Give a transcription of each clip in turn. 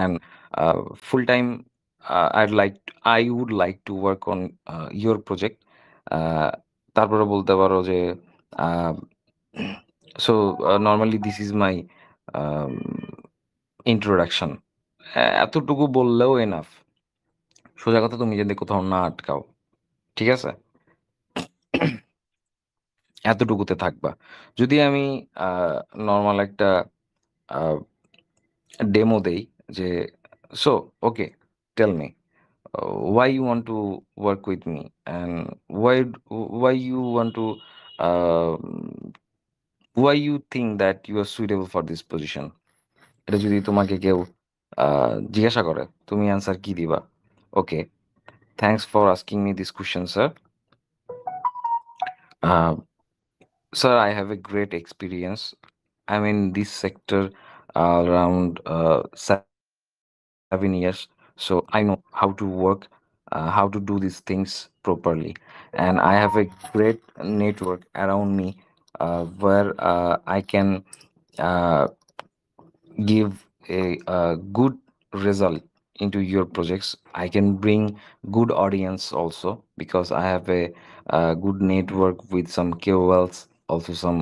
and full time. I would like to work on your project. তারপরে বলতে পারো যে আহ, so normally this is my um, introduction. এতটুকু বললেও এনাফ। সোজা কথা, তুমি যদি কোথাও না আটকাও, ঠিক আছে, এতটুকুতে থাকবা। যদি আমি নর্মাল একটা ডেমো দেই যে, so okay, tell me why you want to work with me, and why you want to uh, why you think that you are suitable for this position, এটা যদি তোমাকে কেউ জিজ্ঞাসা করে, তুমি অ্যান্সার কি দিবা? Okay, thanks for asking me this question sir. Sir, I have a great experience. I'm in this sector around 7 years, so I know how to work, how to do these things properly, and I have a great network around me where I can uh, give a good result into your projects. I can bring good audience also because I have a good network with some KOLs, also some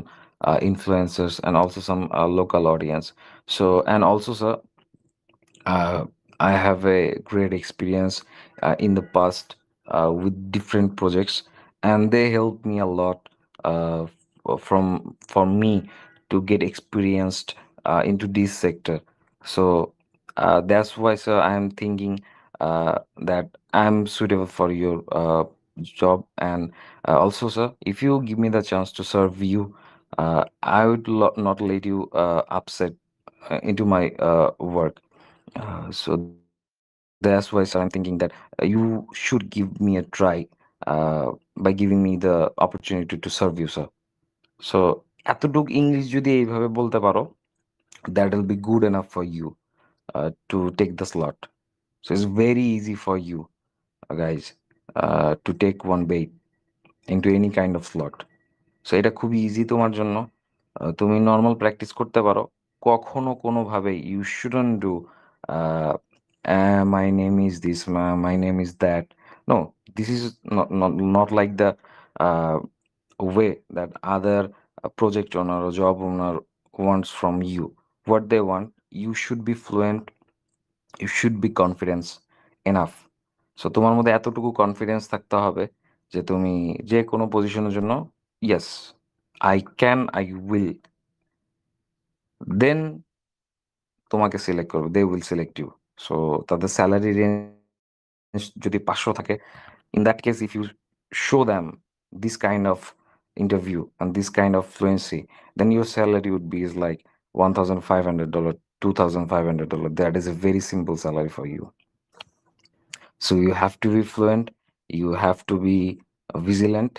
influencers, and also some local audience. So, and also, sir, uh, I have a great experience in the past with different projects, and they helped me a lot from for me to get experienced into this sector. So that's why, sir, I am thinking that I'm suitable for your job. And also, sir, if you give me the chance to serve you, I would not let you upset into my work. So that's why, sir, I'm thinking that you should give me a try by giving me the opportunity to serve you, sir. So এতটুক English যদি এইভাবে বলতে পারো, that will be good enough for you to take the slot. So it's very easy for you guys to take one bait into any kind of slot. So এটা খুবই easy তোমার জন্য। তুমি নর্মাল প্র্যাকটিস করতে পারো। কখনো কোনোভাবে you shouldn't do my name is this, my name is that. No, this is not like the way that other project owner or job owner wants from you. What they want, you should be fluent, you should be confidence enough. So তোমার মধ্যে এতটুকু confidence থাকতে হবে যে তুমি যে কোনো পজিশনের জন্য yes, I can, I will, then তোমাকে সিলেক্ট করবে, they will select you. So তাদের স্যালারি রেঞ্জ যদি 500 থাকে, in that case, if you show them this kind of interview and this kind of fluency, then your salary would be is like $1,500, $2,500. That is a very simple salary for you. So you have to be fluent, you have to be vigilant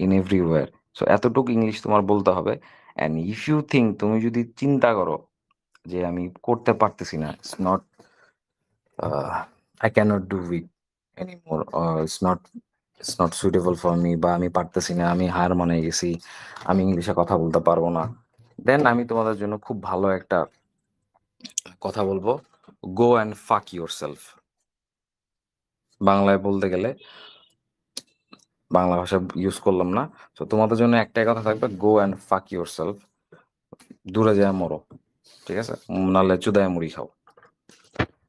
in everywhere. So এতটুকু English তোমার বলতে হবে। And if you think, তুমি যদি চিন্তা করো যে আমি করতে পারতেছি না, it's not, I cannot do it anymore, it's not suitable for me, বা আমি পারতেছি না, আমি হার মানে গেছি, আমি ইংলিশে কথা বলতে পারবো না, দেন আমি তোমাদের জন্য খুব ভালো একটা কথা বলবো, গো অ্যান্ড ফাক ইউর সেলফ। বাংলায় বলতে গেলে, বাংলা ভাষা ইউজ করলাম না। তো তোমাদের জন্য একটাই কথা থাকবে, গো অ্যান্ড ফাক ইউর সেলফ। দূরে যায় মরো, ঠিক আছে, নাহলে চুদায় মুড়ি খাও।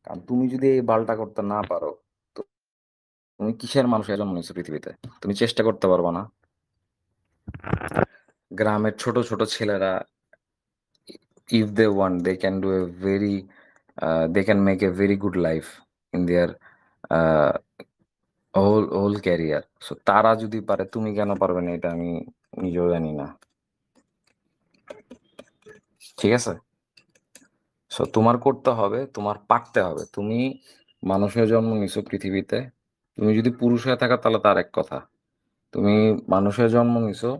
কারণ তুমি যদি এই বালটা করতে না পারো, তো তুমি কিসের মানুষের জন্ম নিয়েছো পৃথিবীতে? তুমি চেষ্টা করতে পারবা না? গ্রামের ছোট ছোট ছেলেরা, if they want, they can do a very they can make a very good life in their uh, whole career. So তারা যদি পারে, তুমি কেন পারবে না? এটা আমি নিজেও জানি না, ঠিক আছে। সো তোমার করতে হবে, তোমার পারতে হবে। তুমি মানুষের জন্ম নিছো পৃথিবীতে। তুমি যদি পুরুষ হয়ে থাকা তাহলে তার এক কথা। তুমি মানুষের জন্ম নিছো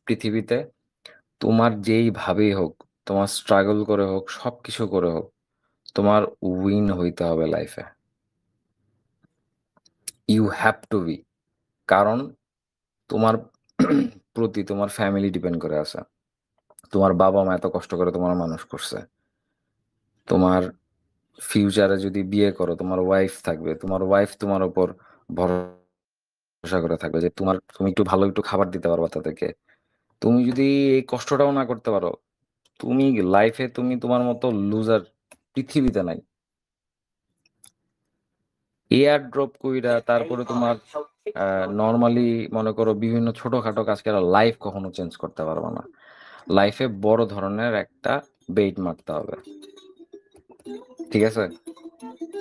পৃথিবীতে, তোমার যেইভাবেই হোক, তোমার স্ট্রাগল করে হোক, সব কিছু করে হোক, তোমার উইন হইতে হবে লাইফে। You have to be. কারণ তোমার প্রতি তোমার ফ্যামিলি ডিপেন্ড করে আছে। তোমার বাবা মা এত কষ্ট করে তোমার মানুষ করছে। তোমার ফিউচারে যদি বিয়ে করো, তোমার ওয়াইফ থাকবে। তোমার ওয়াইফ তোমার উপর ভরসা করে থাকবে যে তুমি একটু ভালো একটু খাবার দিতে পারবা তাদেরকে। তুমি যদি এই কষ্টটাও না করতে পারো, তুমি লাইফে তুমি তোমার মতো লুজার পৃথিবীতে নাই। এয়ার ড্রপ কইরা তারপরে তোমার নরমালি মনে করো বিভিন্ন ছোটখাটো কাজ করে লাইফ কখনো চেঞ্জ করতে পারবে না। লাইফে বড় ধরনের একটা বেইট মারতে হবে। ঠিক আছে?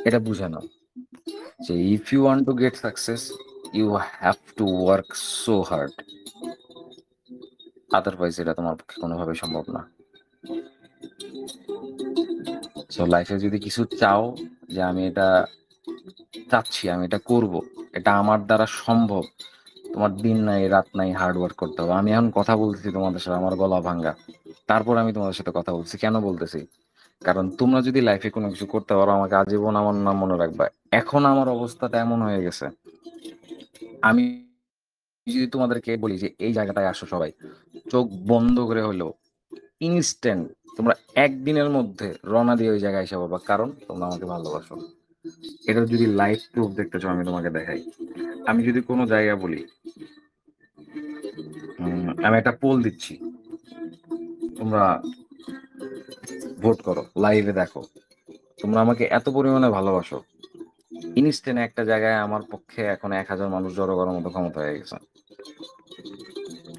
এটা বুঝে নাও যে if you want to get success, you have to work so hard. Otherwise এটা তোমার পক্ষে কোনোভাবেই সম্ভব না। সো লাইফে যদি কিছু চাও যে আমি এটা চাচ্ছি, আমি এটা করব, এটা আমার দ্বারা সম্ভব, তোমার দিন নাই রাত নাই হার্ড ওয়ার্ক করতে হবে। আমি এখন কথা বলতেছি তোমাদের সাথে, আমার গলা ভাঙ্গা, তারপর আমি তোমাদের সাথে কথা বলছি। কেন বলতেছি? কারণ তোমরা যদি লাইফে কোনো কিছু করতে পারো, আমাকে আজীবন আমার নাম মনে রাখবা। এখন আমার অবস্থাটা এমন হয়ে গেছে, আমি যদি তোমাদেরকে বলি যে এই জায়গাটায় আসো সবাই, চোখ বন্ধ করে হলেও ইনস্ট্যান্ট তোমরা একদিনের মধ্যে রওনা দিয়ে ওই জায়গায় এসে পাবা, কারণ তোমরা আমাকে ভালোবাসো। এটা যদি লাইভ প্রুফ দেখতে চাও, আমি তোমাকে দেখাই। আমি যদি কোনো জায়গায় বলি আমি একটা পোল দিচ্ছি, তোমরা ভোট করো, লাইভে দেখো, তোমরা আমাকে এত পরিমাণে ভালোবাসো, ইনস্ট্যান্ট একটা জায়গায় আমার পক্ষে এখন 1,000 মানুষ জড়ো করার মতো ক্ষমতা হয়ে গেছে।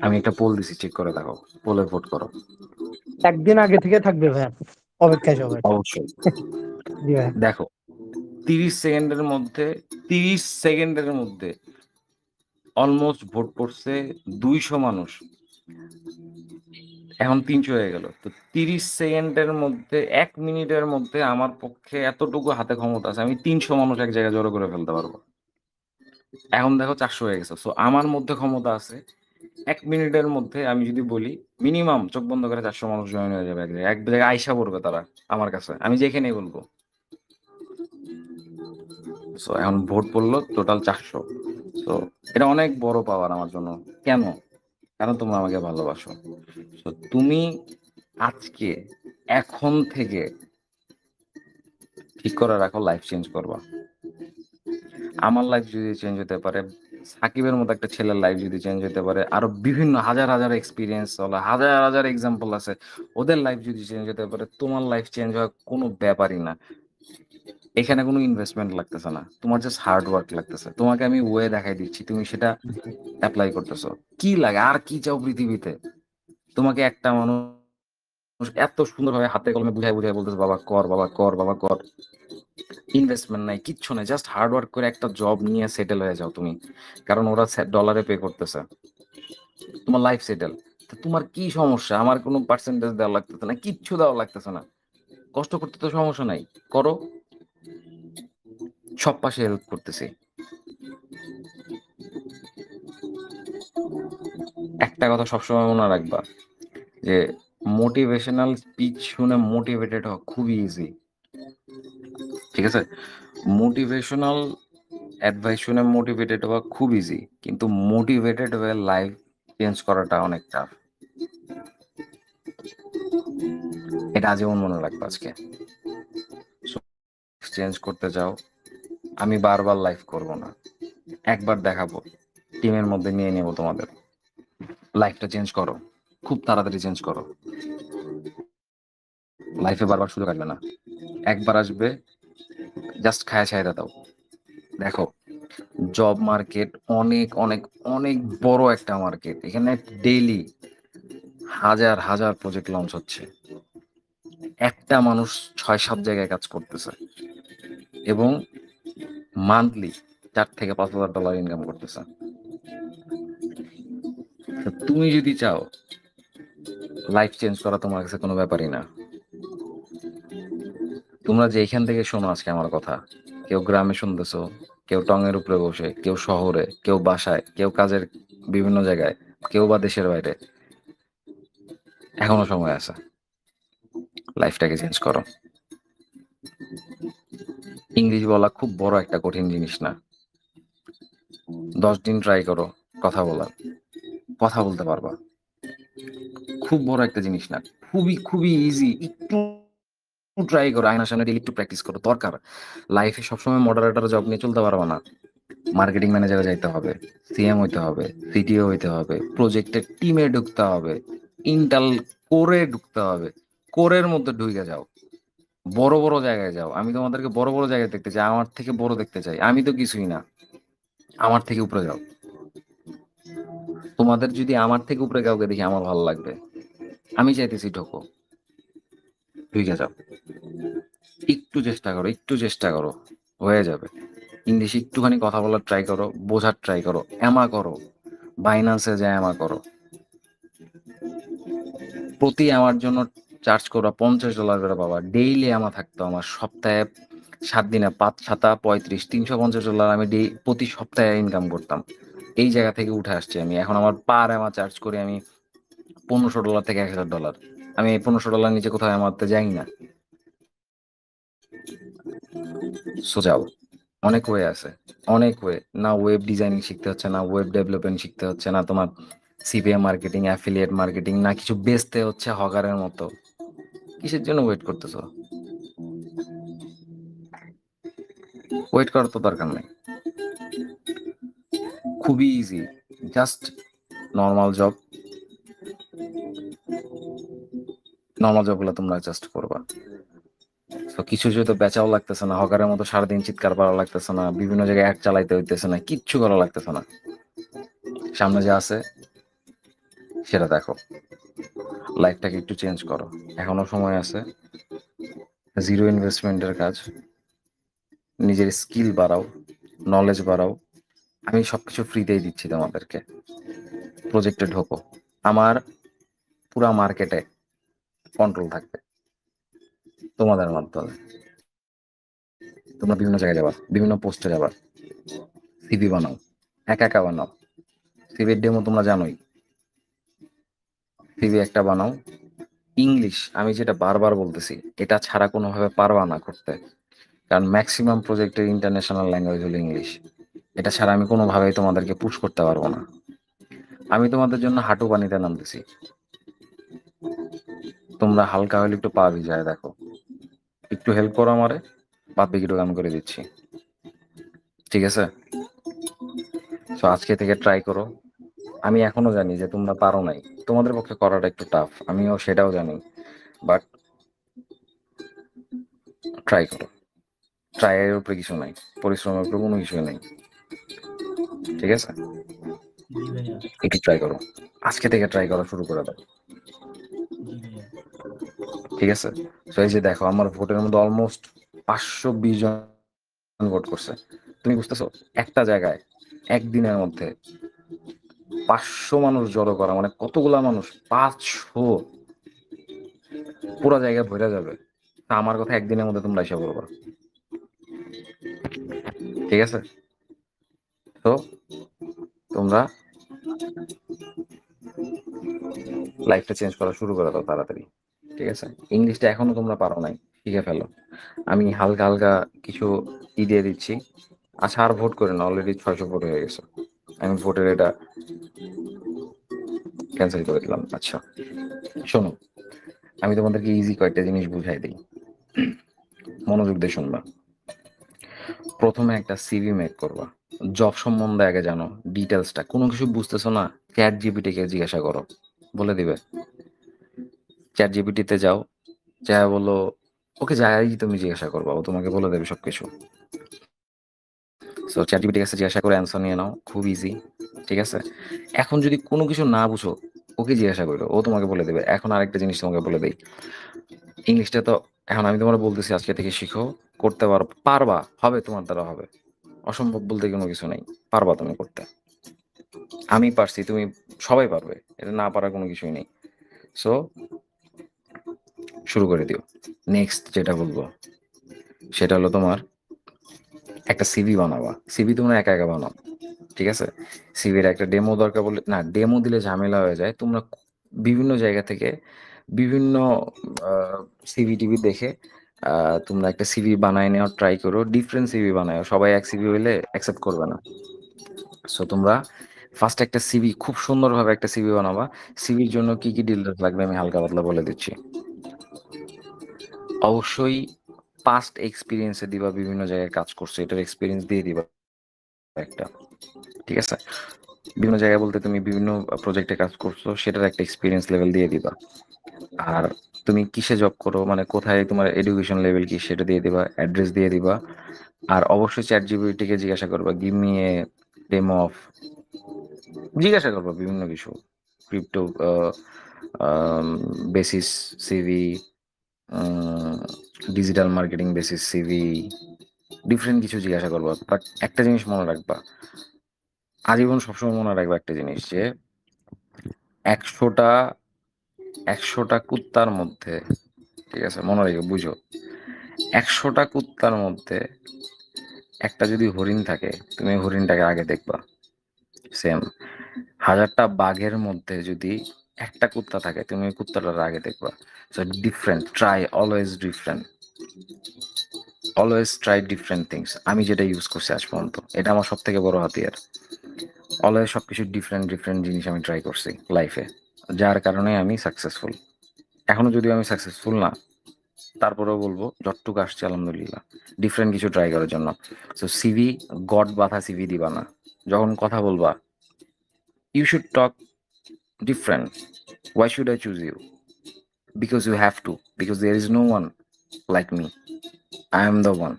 আমি একটা পোল দিছি, চেক করে দেখো, পোলে ভোট করো। একদিন আগে থেকে থাকবে ভাইয়া, অপেক্ষায় সবাই। অবশ্যই জি ভাইয়া। দেখো, 30 সেকেন্ডের মধ্যে 30 সেকেন্ডের মধ্যে অলমোস্ট ভোট করছে 200 মানুষ, এখন 300 হয়ে গেল। তো 30 সেকেন্ডের মধ্যে 1 মিনিটের মধ্যে আমার পক্ষে এতটুকু হাতে ক্ষমতা আছে, আমি 300 মানুষ এক জায়গায় জড়ো করে ফেলতে পারবো। এখন দেখো 400 হয়ে গেছে। সো আমার মধ্যে ক্ষমতা আছে 1 মিনিটের মধ্যে, আমি যদি বলি মিনিমাম চোখ বন্ধ করে 400 মানুষ জয়েন হয়ে যাবে এক জায়গায় আইসা পড়বে তারা আমার কাছে, আমি যেখানেই বলবো। সো এখন ভোট পড়লো টোটাল 400। তো এটা অনেক বড় পাওয়ার আমার জন্য। কেন? কারণ তোমরা আমাকে ভালোবাসো। তো তুমি আজকে এখন থেকে ঠিক করে রাখো, লাইফ চেঞ্জ করবা। আমার লাইফ যদি চেঞ্জ হতে পারে, সাকিবের মতো একটা ছেলের লাইফ যদি চেঞ্জ হতে পারে, আরো বিভিন্ন হাজার হাজার এক্সপিরিয়েন্স হলো, হাজার হাজার এক্সাম্পল আছে, ওদের লাইফ যদি চেঞ্জ হতে পারে, তোমার লাইফ চেঞ্জ হওয়ার কোনো ব্যাপারই না। এখানে কোনো ইনভেস্টমেন্ট লাগতেছে না, তোমার জাস্ট হার্ড ওয়ার্ক লাগতেছে। তোমাকে আমি ওয়ে দেখাই দিচ্ছি, তুমি সেটা অ্যাপ্লাই করতেছো। কি লাগে আর কি চাও পৃথিবীতে? তোমাকে একটা মানুষ এত সুন্দরভাবে হাতে কলমে বুঝায় বুঝায় বলতেছে বাবা কর, বাবা কর, বাবা কর। ইনভেস্টমেন্ট নাই, কিচ্ছু নাই, জাস্ট হার্ড ওয়ার্ক করে একটা জব নিয়ে সেটেল হয়ে যাও তুমি, কারণ ওরা ডলারে পে করতেছে, তোমার লাইফ সেটেল। তোমার কি সমস্যা? আমার কোনো পার্সেন্টেজ দেওয়া লাগতেছে না, কিচ্ছু দেওয়া লাগতেছে না, কষ্ট করতে তো সমস্যা নাই, করো, সব পাশে হেল্প করতেছি। একটা কথা সবসময় মনে রাখবা যে মোটিভেশনাল স্পিচ শুনে মোটিভেটেড হওয়া খুবই ইজি। ঠিক আছে? মোটিভেশনাল অ্যাডভাইস শুনে মোটিভেটেড হওয়া খুব ইজি, কিন্তু মোটিভেটেড হয়ে লাইফ চেঞ্জ করাটা অনেক টাফ। এটা আজীবন মনে রাখবো আজকে। চেঞ্জ করতে চাও, আমি বারবার লাইফ করব না, একবার দেখাবো, টিমের মধ্যে নিয়ে নেব তোমাদের। লাইফটা চেঞ্জ করো, খুব তাড়াতাড়ি চেঞ্জ করো। লাইফে বারবার সুযোগ আসবে না, একবার আসবে, জাস্ট খায়া ছাইড়া দাও। দেখো, জব মার্কেট অনেক অনেক অনেক বড় একটা মার্কেট, এখানে ডেইলি হাজার হাজার প্রজেক্ট লঞ্চ হচ্ছে, একটা মানুষ 6-7 জায়গায় কাজ করতেছে এবং মান্থলি $4,000 থেকে $5,000 ইনকাম করতেছে। তুমি যদি চাও লাইফ চেঞ্জ করা তোমার কাছে কোনো ব্যাপারই না। তোমরা যে এখান থেকে শোনো আজকে আমার কথা, কেউ গ্রামে শুনতেছো, কেউ টঙের উপরে বসে, কেউ শহরে, কেউ বাসায়, কেউ কাজের বিভিন্ন জায়গায়, কেউ বা দেশের বাইরে, এখনো সময় আছে, লাইফটাকে চেঞ্জ করো। ইংলিশ বলা খুব বড় একটা কঠিন জিনিস না, 10 দিন ট্রাই করো কথা বলা, কথা বলতে পারবা। খুব বড় একটা জিনিস না, খুবই খুবই ইজি, একটু ট্রাই করো, আয়নার সামনে ডেইলি একটু প্র্যাকটিস করো। দরকার। লাইফে সবসময় মডারেটর জব নিয়ে চলতে পারবা না। মার্কেটিং ম্যানেজারে যাইতে হবে, সিএম হইতে হবে, সিটিও হইতে হবে, প্রজেক্টের টিমে ঢুকতে হবে, ইন্টাল কোরে ঢুকতে হবে। কোরের মধ্যে ঢুকে যাও। বড়, বড় জায়গায় যাও। আমি তোমাদেরকে বড়, বড় জায়গায় দেখতে চাই। আমার থেকে বড় দেখতে চাই। আমি তো কিছুই না। আমার থেকে উপরে যাও। তোমাদের যদি আমার থেকে উপরে কাউকে দেখি আমার ভালো লাগবে। আমি চাইতেছি ঢোকো, ঢুকে যাও। একটু চেষ্টা করো, একটু চেষ্টা করো। হয়ে যাবে। ইংলিশে একটুখানি কথা বলার ট্রাই করো, বোঝার ট্রাই করো, এমা করো। বাইন্যান্সে যায় এমা করো। প্রতি আমার জন্য চার্জ করো $50 করে পাবা। ডেইলি আমার থাকতো, আমার সপ্তাহে 7 দিনে 5 7 35 $350 আমি প্রতি সপ্তাহে ইনকাম করতাম। এই জায়গা থেকে উঠে আসছি আমি। এখন আমার পার এমা চার্জ করি আমি $1500 থেকে $1000। আমি এই $1500 নিচে কোথাও এমাতে যাই না। সো যাও। অনেক ওয়ে আছে, অনেক ওয়ে। না ওয়েব ডিজাইনিং শিখতে হচ্ছে, না ওয়েব ডেভেলপমেন্ট শিখতে হচ্ছে, না তোমার সিপিএম মার্কেটিং, অ্যাফিলিয়েট মার্কেটিং, না কিছু বেচতে হচ্ছে হকারের মতো। কিসের জন্য ওয়েট করতেছো? ওয়েট করার তো দরকার নেই। খুবই easy. Just normal job, normal জবগুলো তোমরা জাস্ট করবা। তো কিছু যেহেতু বেচাও লাগতেছে না, হকারের মতো সারাদিন চিৎকার করা লাগতেছে না, বিভিন্ন জায়গায় অ্যাড চালাইতে হইতেছে না, কিচ্ছু করা লাগতেছে না। সামনে যা আছে সেটা দেখো। লাইফটাকে একটু চেঞ্জ করো। এখনো সময় আছে। জিরো ইনভেস্টমেন্টের কাজ। নিজের স্কিল বাড়াও, নলেজ বাড়াও। আমি সবকিছু ফ্রিতেই দিচ্ছি তোমাদেরকে। প্রজেক্টে ঢোকো। আমার পুরা মার্কেটে কন্ট্রোল থাকবে তোমাদের মাধ্যমে। তোমরা বিভিন্ন জায়গায় যাবা, বিভিন্ন পোস্টে যাবা, সিভি বানাও, একা একা বানাও। সিভির ডেমো তোমরা জানোই। সিভি একটা বানাও। ইংলিশ, আমি যেটা বারবার বলতেছি, এটা ছাড়া কোনোভাবে পারবা না করতে। কারণ ম্যাক্সিমাম প্রজেক্টের ইন্টারন্যাশনাল ল্যাঙ্গুয়েজ হলো ইংলিশ। এটা ছাড়া আমি কোনোভাবেই তোমাদেরকে পুশ করতে পারবো না। আমি তোমাদের জন্য হাঁটু পানিতে নামতেছি। তোমরা হালকা হলে একটু পা ভিজায় দেখো। একটু হেল্প করো আমারে, বাদ বাকিটুকু আমি করে দিচ্ছি। ঠিক আছে? তো আজকে থেকে ট্রাই করো। আমি এখনো জানি যে তোমরা পারো নাই। তোমাদের পক্ষে করাটা একটু টাফ, আমিও সেটাও জানি। বাট ট্রাই করো। ট্রাইয়ের উপরে কিছু নাই, পরিশ্রমের উপরে কোনো কিছুই নাই। ঠিক আছে? জি ভাইয়া। একটু ট্রাই করো। আজকে থেকে ট্রাই করা শুরু করে দাও। জি ভাইয়া। ঠিক আছে? তো এই যে দেখো, আমার ভোটের মধ্যে অলমোস্ট 520 জন ভোট করছে। তুমি বুঝতেছো? একটা জায়গায় একদিনের মধ্যে 500 মানুষ জড়ো করা মানে কতগুলা মানুষ? 500। পুরো জায়গা ভরে যাবে। তা আমার কথা একদিনের মধ্যে তোমরা এসে করবা। ঠিক আছে? তো তোমরা লাইফটা চেঞ্জ করা শুরু করে দাও তাড়াতাড়ি। ঠিক আছে? ইংলিশটা এখনো তোমরা পারো নাই, শিখে ফেলো। আমি হালকা হালকা কিছু দিয়ে দিচ্ছি। আচ্ছা, আর ভোট করে না, অলরেডি 600 ভোট হয়ে গেছে। আমি ভোটের এটা ক্যান্সেল করে দিলাম। আচ্ছা, শোনো, আমি তোমাদেরকে ইজি কয়েকটা জিনিস বুঝাই দিই। মনোযোগ দিয়ে শুনবা। প্রথমে একটা সিভি মেক করবা। জব সম্বন্ধে আগে জানো, ডিটেলসটা। কোনো কিছু বুঝতেছো না, চ্যাট জিপিটিকে জিজ্ঞাসা করো, বলে দিবে। চ্যাট জিপিটিতে যাও, যা বলো, ওকে যাই তুমি জিজ্ঞাসা করবা, ও তোমাকে বলে দেবে সবকিছু। সো চ্যাট জিপিটির কাছে জিজ্ঞাসা করে অ্যান্সার নিয়ে নাও, খুব ইজি। ঠিক আছে? এখন যদি কোনো কিছু না বুঝো, ওকে জিজ্ঞাসা করো, ও তোমাকে বলে দেবে। এখন আরেকটা জিনিস তোমাকে বলে দেই। ইংলিশটা তো এখন আমি তোমার বলতেছি আজকে থেকে শিখো, করতে পারো, পারবা, হবে, তোমার দ্বারা হবে। অসম্ভব বলতে কোনো কিছু নেই। পারবা তুমি করতে। আমি পারছি, তুমি সবাই পারবে। এটা না পারার কোনো কিছুই নেই। সো শুরু করে দিও। নেক্সট যেটা বলবো সেটা হলো তোমার একটা সিভি বানাবা। সিভি তোমরা একা একা বানাও। ঠিক আছে? সিভির একটা ডেমো দরকার বলে না, ডেমো দিলে ঝামেলা হয়ে যায়। তোমরা বিভিন্ন জায়গা থেকে বিভিন্ন সিভি টিভি দেখে তোমরা একটা সিভি বানায় নেওয়ার ট্রাই করো। ডিফারেন্ট সিভি বানায়, সবাই এক সিভি হইলে অ্যাকসেপ্ট করবে না। সো তোমরা ফার্স্ট একটা সিভি, খুব সুন্দরভাবে একটা সিভি বানাবা। সিভির জন্য কি কি ডিটেলস লাগবে আমি হালকা পাতলা বলে দিচ্ছি। অবশ্যই পাস্ট এক্সপিরিয়েন্সে দিবা, বিভিন্ন জায়গায় কাজ করছো এটার এক্সপিরিয়েন্স দিয়ে দিবা একটা, ঠিক আছে? বিভিন্ন জায়গায় বলতে তুমি বিভিন্ন প্রজেক্টে কাজ করছো সেটার একটা এক্সপিরিয়েন্স লেভেল দিয়ে দিবা। আর তুমি কিসে জব করো, মানে কোথায় তোমার এডুকেশন লেভেল কি, সেটা দিয়ে দিবা, অ্যাড্রেস দিয়ে দিবা। আর অবশ্যই চ্যাট জিপিটিকে জিজ্ঞাসা করবা, give me a demo of, জিজ্ঞাসা করবা বিভিন্ন কিছু, crypto basis CV, digital marketing basis CV, different কিছু জিজ্ঞাসা করবা। বাট একটা জিনিস মনে রাখবা, আজীবন সবসময় মনে রাখবা একটা জিনিস, যে একশোটা একশোটা কুত্তার মধ্যে, ঠিক আছে, মনে রেখে বুঝো, 100টা কুত্তার মধ্যে একটা যদি হরিণ থাকে, তুমি হরিণটাকে আগে দেখবা। সেম 1000টা বাঘের মধ্যে যদি একটা কুত্তা থাকে, তুমি ওই কুত্তাটার আগে দেখবা। So different, try always different, always try different things. আমি যেটা ইউজ করছি আজ পর্যন্ত, এটা আমার সব থেকে বড় হাতিয়ার। অলওয়েজ সব কিছু ডিফারেন্ট ডিফারেন্ট জিনিস আমি ট্রাই করছি লাইফে, যার কারণে আমি সাকসেসফুল। এখনো যদিও আমি সাকসেসফুল না, তারপরেও বলবো যতটুকু আসছে আলহামদুলিল্লাহ, ডিফারেন্ট কিছু ট্রাই করার জন্য। সো সিভি, গড বাঁধা সিভি দিবা না। যখন কথা বলবা, you should talk different. Why should I choose you? Because you have to, because there is no one like me, I am the one,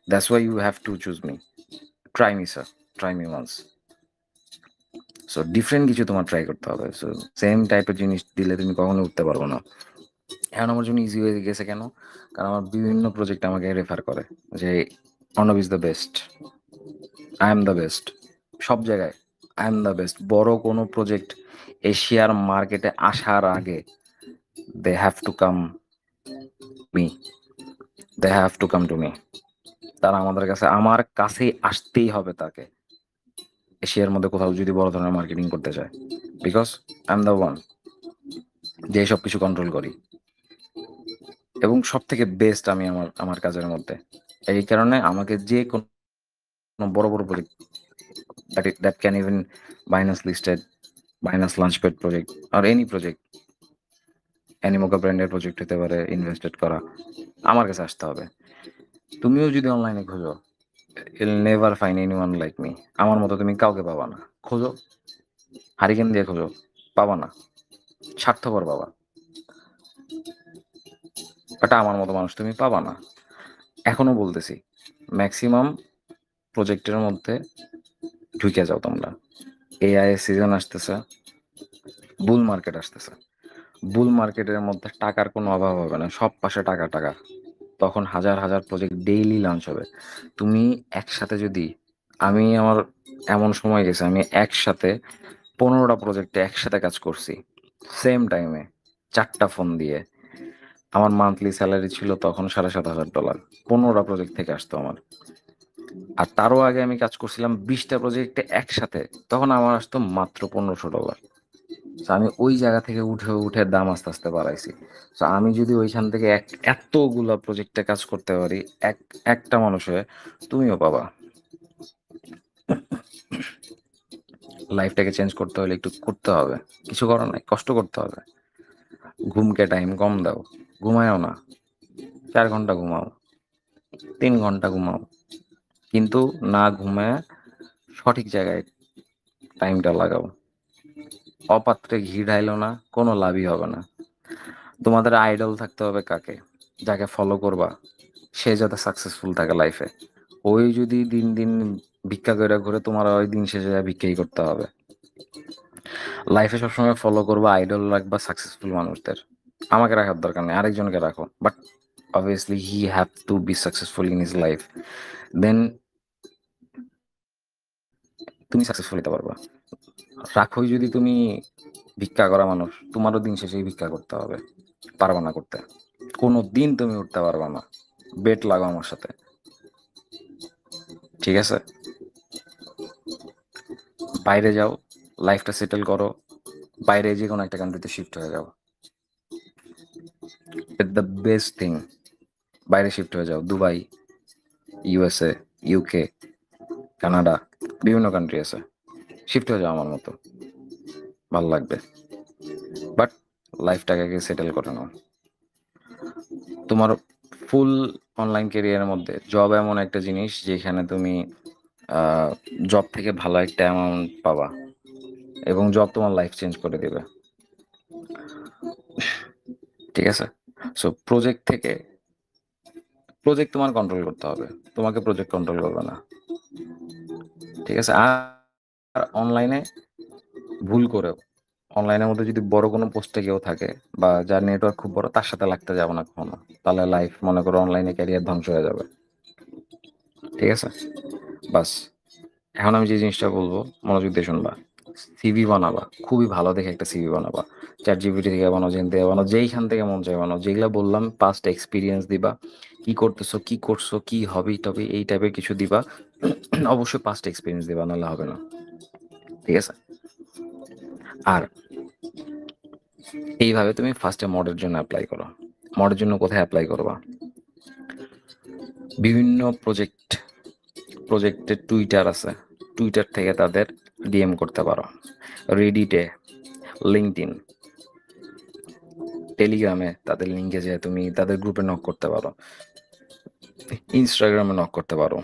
that's why you have to choose me. Try me sir, try me once. So different কিছু তোমার try করতে হবে। So same টাইপের জিনিস দিলে তুমি কখনো উঠতে পারবো না। এখন আমার জন্য ইজি হয়ে গেছে কেন? কারণ আমার বিভিন্ন প্রজেক্ট আমাকে রেফার করে যে Arnab is the best, I am the best, সব জায়গায় আই এম দ্য বেস্ট। বড় কোনো প্রজেক্ট এশিয়ার মার্কেটে আসার আগে they have to come me, they have to come to me. তারা আমাদের কাছে, আমার কাছেই আসতেই হবে তাকে, এশিয়ার মধ্যে কোথাও যদি বড় ধরনের মার্কেটিং করতে চায়। Because I am the one, যে সব কিছু কন্ট্রোল করি এবং সব থেকে বেস্ট আমি আমার আমার কাজের মধ্যে। এই কারণে আমাকে যে কোনো বড় বড় project, that can even Binance listed, Binance Launchpad project or any project, অ্যানিমোকা ব্র্যান্ডের প্রজেক্ট হতে পারে, ইনভেস্টেড করা, আমার কাছে আসতে হবে। তুমিও যদি অনলাইনে খোঁজো, I'll never find anyone like me. আমার মতো তুমি কাউকে পাবা না। খোঁজো, হারিকেন দিয়ে খোঁজো, পাবা না, স্বার্থপর পাবা, এটা আমার মতো মানুষ তুমি পাবা না। এখনো বলতেছি, ম্যাক্সিমাম প্রজেক্টের মধ্যে ঢুকে যাও তোমরা। এআই সিজন আসতেছে, বুল মার্কেট আসতেছে, বুল মার্কেটের মধ্যে টাকার কোনো অভাব হবে না, সব পাশে টাকা টাকা। তখন হাজার হাজার প্রজেক্ট ডেইলি লঞ্চ হবে। তুমি একসাথে যদি, আমি আমার এমন সময় গেছে আমি একসাথে 15টা প্রজেক্টে একসাথে কাজ করছি, সেম টাইমে, 4টা ফোন দিয়ে। আমার মান্থলি স্যালারি ছিল তখন $7,500, 15টা প্রজেক্ট থেকে আসতো আমার। আর তারও আগে আমি কাজ করছিলাম 20টা প্রজেক্টে একসাথে, তখন আমার আসতো মাত্র $1,500। আমি ওই জায়গা থেকে উঠে উঠে দাম আস্তে আস্তে বাড়াইছি। তো আমি যদি ওইখান থেকে এতগুলা প্রজেক্টে কাজ করতে পারি একটা মানুষ হয়ে, তুমিও পাবা। লাইফটাকে চেঞ্জ করতে হলে একটু করতে হবে, কিছু করার নাই, কষ্ট করতে হবে। ঘুমকে টাইম কম দাও, ঘুমায়ও না, 4 ঘন্টা ঘুমাও, 3 ঘন্টা ঘুমাও, কিন্তু না ঘুমায় সঠিক জায়গায় টাইমটা লাগাও। অপাত্রে ঘি ঢাইলো না, কোনো লাভই হবে না। তোমাদের আইডল থাকতে হবে কাকে, যাকে ফলো করবা, সে যাতে সাকসেসফুল থাকে লাইফে। ওই যদি দিন দিন ভিক্ষা করে ঘুরে, তোমার ওই দিন শেষে ভিক্ষাই করতে হবে। লাইফে সবসময় ফলো করবা, আইডল রাখবা সাকসেসফুল মানুষদের। আমাকে রাখার দরকার নেই, আরেকজনকে রাখো, but obviously he have to be successful in his life, then তুমি সাকসেসফুল হতে পারবা। রাখোই যদি তুমি ভিক্ষা করা মানুষ, তোমারও দিন শেষে ভিক্ষা করতে হবে, পারবা না করতে, কোনো দিন তুমি উঠতে পারবা না। বেট লাগো আমার সাথে, ঠিক আছে? বাইরে যাও, লাইফটা সেটেল করো, বাইরে যে কোনো একটা কান্ট্রিতে শিফট হয়ে যাও, ইট দ্য বেস্ট থিং। বাইরে শিফট হয়ে যাও, দুবাই, ইউএসএ, ইউকে, কানাডা, বিভিন্ন কান্ট্রি আছে, শিফট হয়ে যাও আমার মতো, ভালো লাগবে। বাট লাইফটাকে আগে সেটেল করে নাও। তোমার ফুল অনলাইন ক্যারিয়ারের মধ্যে জব এমন একটা জিনিস যেখানে তুমি জব থেকে ভালো একটা অ্যামাউন্ট পাবা এবং জব তোমার লাইফ চেঞ্জ করে দেবে। ঠিক আছে? সো প্রজেক্ট তোমার কন্ট্রোল করতে হবে, তোমাকে প্রজেক্ট কন্ট্রোল করবে না। ঠিক আছে? আর অনলাইনে ভুল করেও অনলাইনের মধ্যে যদি বড় কোনো পোস্টে কেউ থাকে বা যার নেটওয়ার্ক খুব বড়, তার সাথে লাগতে যাবো না কখনো। তাহলে লাইফ মনে করো অনলাইনে ক্যারিয়ার ধ্বংস হয়ে যাবে। ঠিক আছে? বাস। এখন আমি যে জিনিসটা বলবো মনোযোগ দিয়ে শুনবা। সিভি বানাবা, খুবই ভালো দেখে একটা সিভি বানাবা। চ্যাট জিপিটি থেকে বানাও, যেন থেকে বানাও, যেইখান থেকে মন চায় বানাও। যেগুলো বললাম পাস্ট এক্সপিরিয়েন্স দিবা, কি করতেছো, কি করছো, কি হবি টবি, এই টাইপের কিছু দিবা। অবশ্যই পাস্ট এক্সপিরিয়েন্স দিবা, নাহলে হবে না। ঠিক আছে? আর এইভাবে তুমি ফার্স্টে মডের জন্য অ্যাপ্লাই করো। মডের জন্য কোথায় অ্যাপ্লাই করবা? বিভিন্ন প্রজেক্টের টুইটার আছে, টুইটার থেকে তাদের ডিএম করতে পারো। রেডিটে, লিঙ্কডইন, টেলিগ্রামে তাদের লিঙ্কে যেয়ে তুমি তাদের গ্রুপে নক করতে পারো, ইনস্টাগ্রামে নক করতে পারো।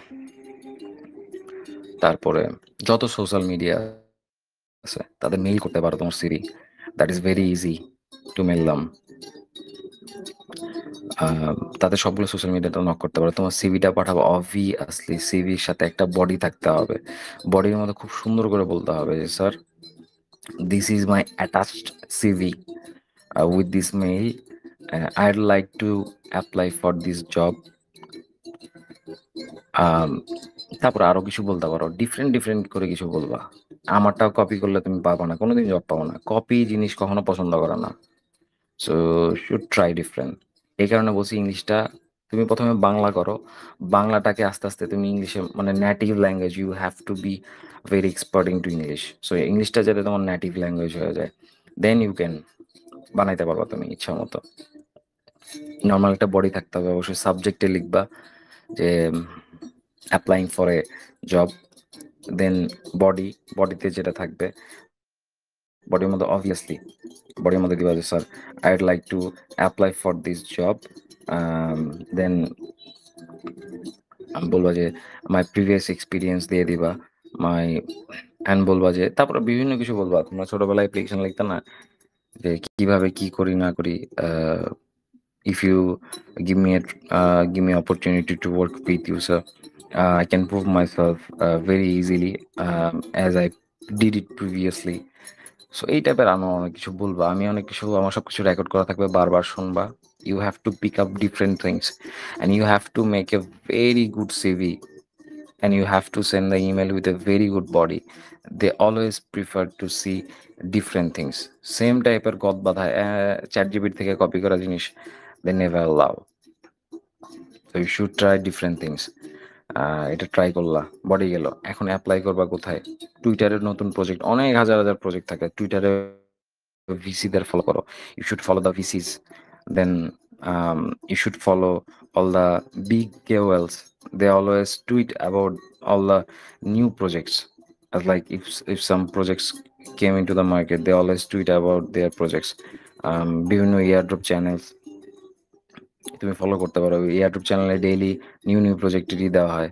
তারপরে যত সোশ্যাল মিডিয়া আছে তাদের মেইল করতে পারো তোমার CV. That is very easy to mail দাম। তাদের সবগুলো সোশ্যাল মিডিয়াতে নক করতে পারো। তোমার সিভিটা পাঠাবো, অবভিয়াসলি সিভির সাথে একটা বডি থাকতে হবে। বডির মধ্যে খুব সুন্দর করে বলতে হবে যে sir, this is my attached CV with this mail. I'd like to apply for this job. তারপর আরো কিছু বলতে পারো, ডিফারেন্ট ডিফারেন্ট করে কিছু বলবা। আমারটাও কপি করলে তুমি পাবা না, কোনোদিন জব পাবো না। কপি জিনিস কখনো পছন্দ করে না। So should try different. এই কারণে বলছি ইংলিশটা তুমি প্রথমে বাংলা করো, বাংলাটাকে আস্তে আস্তে তুমি ইংলিশে, মানে native language, you have to be very expert in to English. So ইংলিশটা যাতে তোমার নেটিভ ল্যাঙ্গুয়েজ হয়ে যায়, দেন ইউ ক্যান বানাইতে পারবা তুমি ইচ্ছা মতো। নর্মাল একটা বডি থাকতে হবে, অবশ্যই সাবজেক্টে লিখবা যে অ্যাপ্লাইং ফর এ জব। দেন বডিতে যেটা থাকবে, বডির মধ্যে অবভিয়াসলি বডির মধ্যে দিবা যে sir, I'd like to apply for this job. Then বলবা যে মাই প্রিভিয়াস এক্সপিরিয়েন্স দিয়ে দিবা, মাই অ্যান্ড বলবা যে, তারপরে বিভিন্ন কিছু বলবা। তোমরা ছোটবেলায় অ্যাপ্লিকেশন লিখতে না, যে কিভাবে কি করি না করি। If you give me opportunity to work with you, sir, I can prove myself very easily, as I did it previously. So এই টাইপের আমি অনেক কিছু বলবো। আমি অনেক কিছু, আমার সব কিছু রেকর্ড করা থাকবে, বারবার শুনবা। You have to pick up different things and you have to make a very good CV and you have to send the email with a very good body. They always prefer to see different things. Same টাইপের গদ বাঁধা chat GPT থেকে copy করা জিনিস they never allow. So you should try different things. এটা try করলা, body গেল, এখন অ্যাপ্লাই করবা কোথায়? টুইটারের নতুন প্রজেক্ট, অনেক হাজার হাজার প্রজেক্ট থাকে টুইটারে। ভিসিদের ফলো করো, you should follow the VCs. Then you should follow all the big KOLs. They always tweet about all the new projects. As like if some projects came into the market, they always tweet about their projects. বিভিন্ন airdrop channels তুমি follow করতে পারো। Airdrop চ্যানেলে daily new new প্রজেক্টেরই দেওয়া হয়।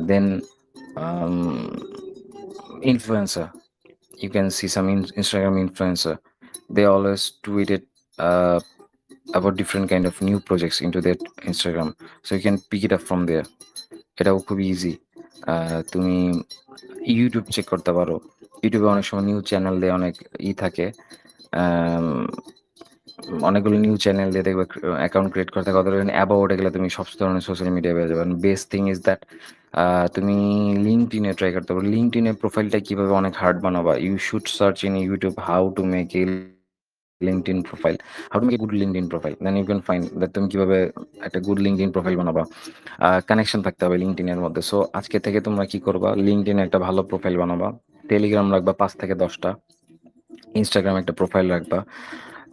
দেন influencer, you can see some Instagram influencer, they always tweeted uh, about different kind of new projects into their Instagram, so you can pick it up from there. এটাও খুব easy. তুমি YouTube check করতে পারো, ইউটিউবে অনেক সময় news channel দিয়ে অনেক থাকে, অনেকগুলো নিউজ চ্যানেল দিয়ে দেখবে অ্যাকাউন্ট ক্রিয়েট করতে কত অ্যাবাউট, এগুলো তুমি সব ধরনের সোশ্যাল মিডিয়া পেয়ে যাবে। বেস্ট থিং ইজ দ্যাট তুমি লিঙ্কডইনে ট্রাই করতে পারো। লিঙ্কডইনের প্রোফাইলটা কীভাবে অনেক হার্ড বানাবা, you should search in YouTube how to make a LinkedIn profile, how to make a good LinkedIn profile, then you can find that তুমি কিভাবে একটা গুড লিঙ্কডইন প্রোফাইল বানাবা। কানেকশন থাকতে হবে লিঙ্কডইন এর মধ্যে। সো আজকে থেকে তোমরা কি করবা, লিঙ্কডইনে একটা ভালো প্রোফাইল বানাবা, টেলিগ্রাম রাখবা 5 থেকে 10টা, ইনস্টাগ্রাম একটা প্রোফাইল রাখবা।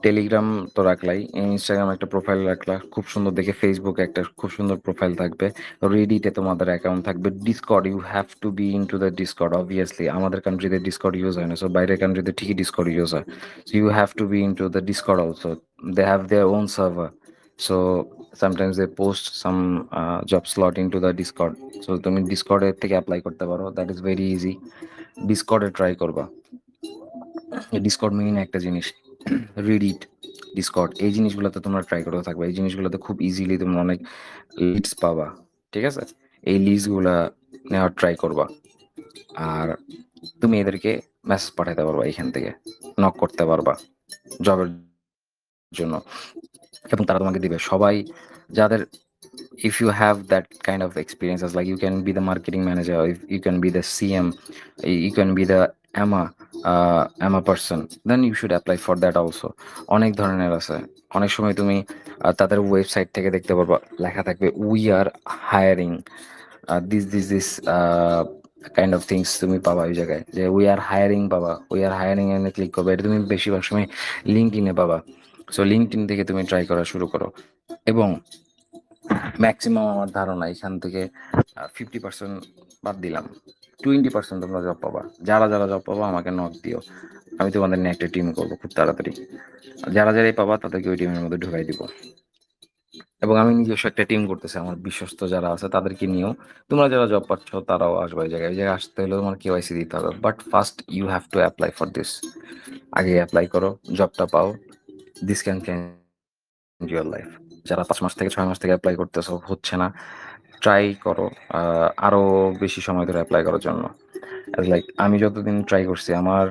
টেলিগ্রাম তো রাখলাই, ইনস্টাগ্রাম একটা প্রোফাইল রাখলা খুব সুন্দর দেখে, ফেসবুকে একটা খুব সুন্দর প্রোফাইল থাকবে, রেডিটে তোমাদের অ্যাকাউন্ট থাকবে, Discord, you have to be in to the Discord. Obviously আমাদের কান্ট্রিতে ডিসকর্ড ইউজ হয় না, সো বাইরের কান্ট্রিতে ঠিকই ডিসকর্ড ইউজ হয়। So you have to be in to the Discord also, they have their own server. So sometimes they post some job slot into the Discord. So তুমি ডিসকর্ডে থেকে apply করতে পারো, দ্যাট ইজ ভেরি ইজি। ডিসকর্ডে try করবা। Discord meaning একটা জিনিস, রিডিট, Discord, এই জিনিসগুলোতে তোমরা ট্রাই করতে থাকবে। এই জিনিসগুলোতে খুব ইজিলি তোমরা অনেক লিডস পাবা, ঠিক আছে? এই লিডসগুলা নেওয়ার ট্রাই করবা। আর তুমি এদেরকে মেসেজ পাঠাতে পারবা, এখান থেকে নক করতে পারবা জবের জন্য, এবং তারা তোমাকে দিবে। সবাই যাদের, if you have that kind of experiences, like you can be the marketing manager, if you can be the CM, you can be the AMA person, then you should apply for that also. অনেক ধরনের আছে। অনেক সময় তুমি তাদের website থেকে দেখতে পারবা, লেখা থাকবে we are hiring this kind of things তুমি পাবা ওই জায়গায়, যে উই আর হায়ারিং পাবা। We are hiring A click করবে, এটা তুমি বেশিরভাগ সময় লিঙ্কডইনে পাবা। সো লিঙ্কডইন থেকে তুমি ট্রাই করা শুরু করো, এবং ম্যাক্সিমাম আমার ধারণা এখান থেকে 50% বাদ দিলাম, 20% তোমরা জব পাবা। যারা যারা জব পাবা আমাকে নক দিও, আমি তোমাদের নিয়ে একটা টিম করবো খুব তাড়াতাড়ি। যারা যারাই পাবা তাদেরকে ওই টিমের মধ্যে ঢুকাই দিব, এবং আমি নিজস্ব একটা টিম করতেছি, আমার বিশ্বস্ত যারা আছে তাদেরকে নিয়েও। তোমরা যারা জব পাচ্ছ তারাও আসবে এই জায়গায়। এই জায়গায় আসতে হলে তোমার কেওয়াইসি দিতে হবে, but first you have to apply for this. আগে অ্যাপ্লাই করো, জবটা পাও, this can change your life. যারা 5 মাস থেকে 6 মাস থেকে অ্যাপ্লাই করতেছো হচ্ছে না, ট্রাই করো আরও বেশি সময় ধরে অ্যাপ্লাই করার জন্য। লাইক আমি যতদিন ট্রাই করছি, আমার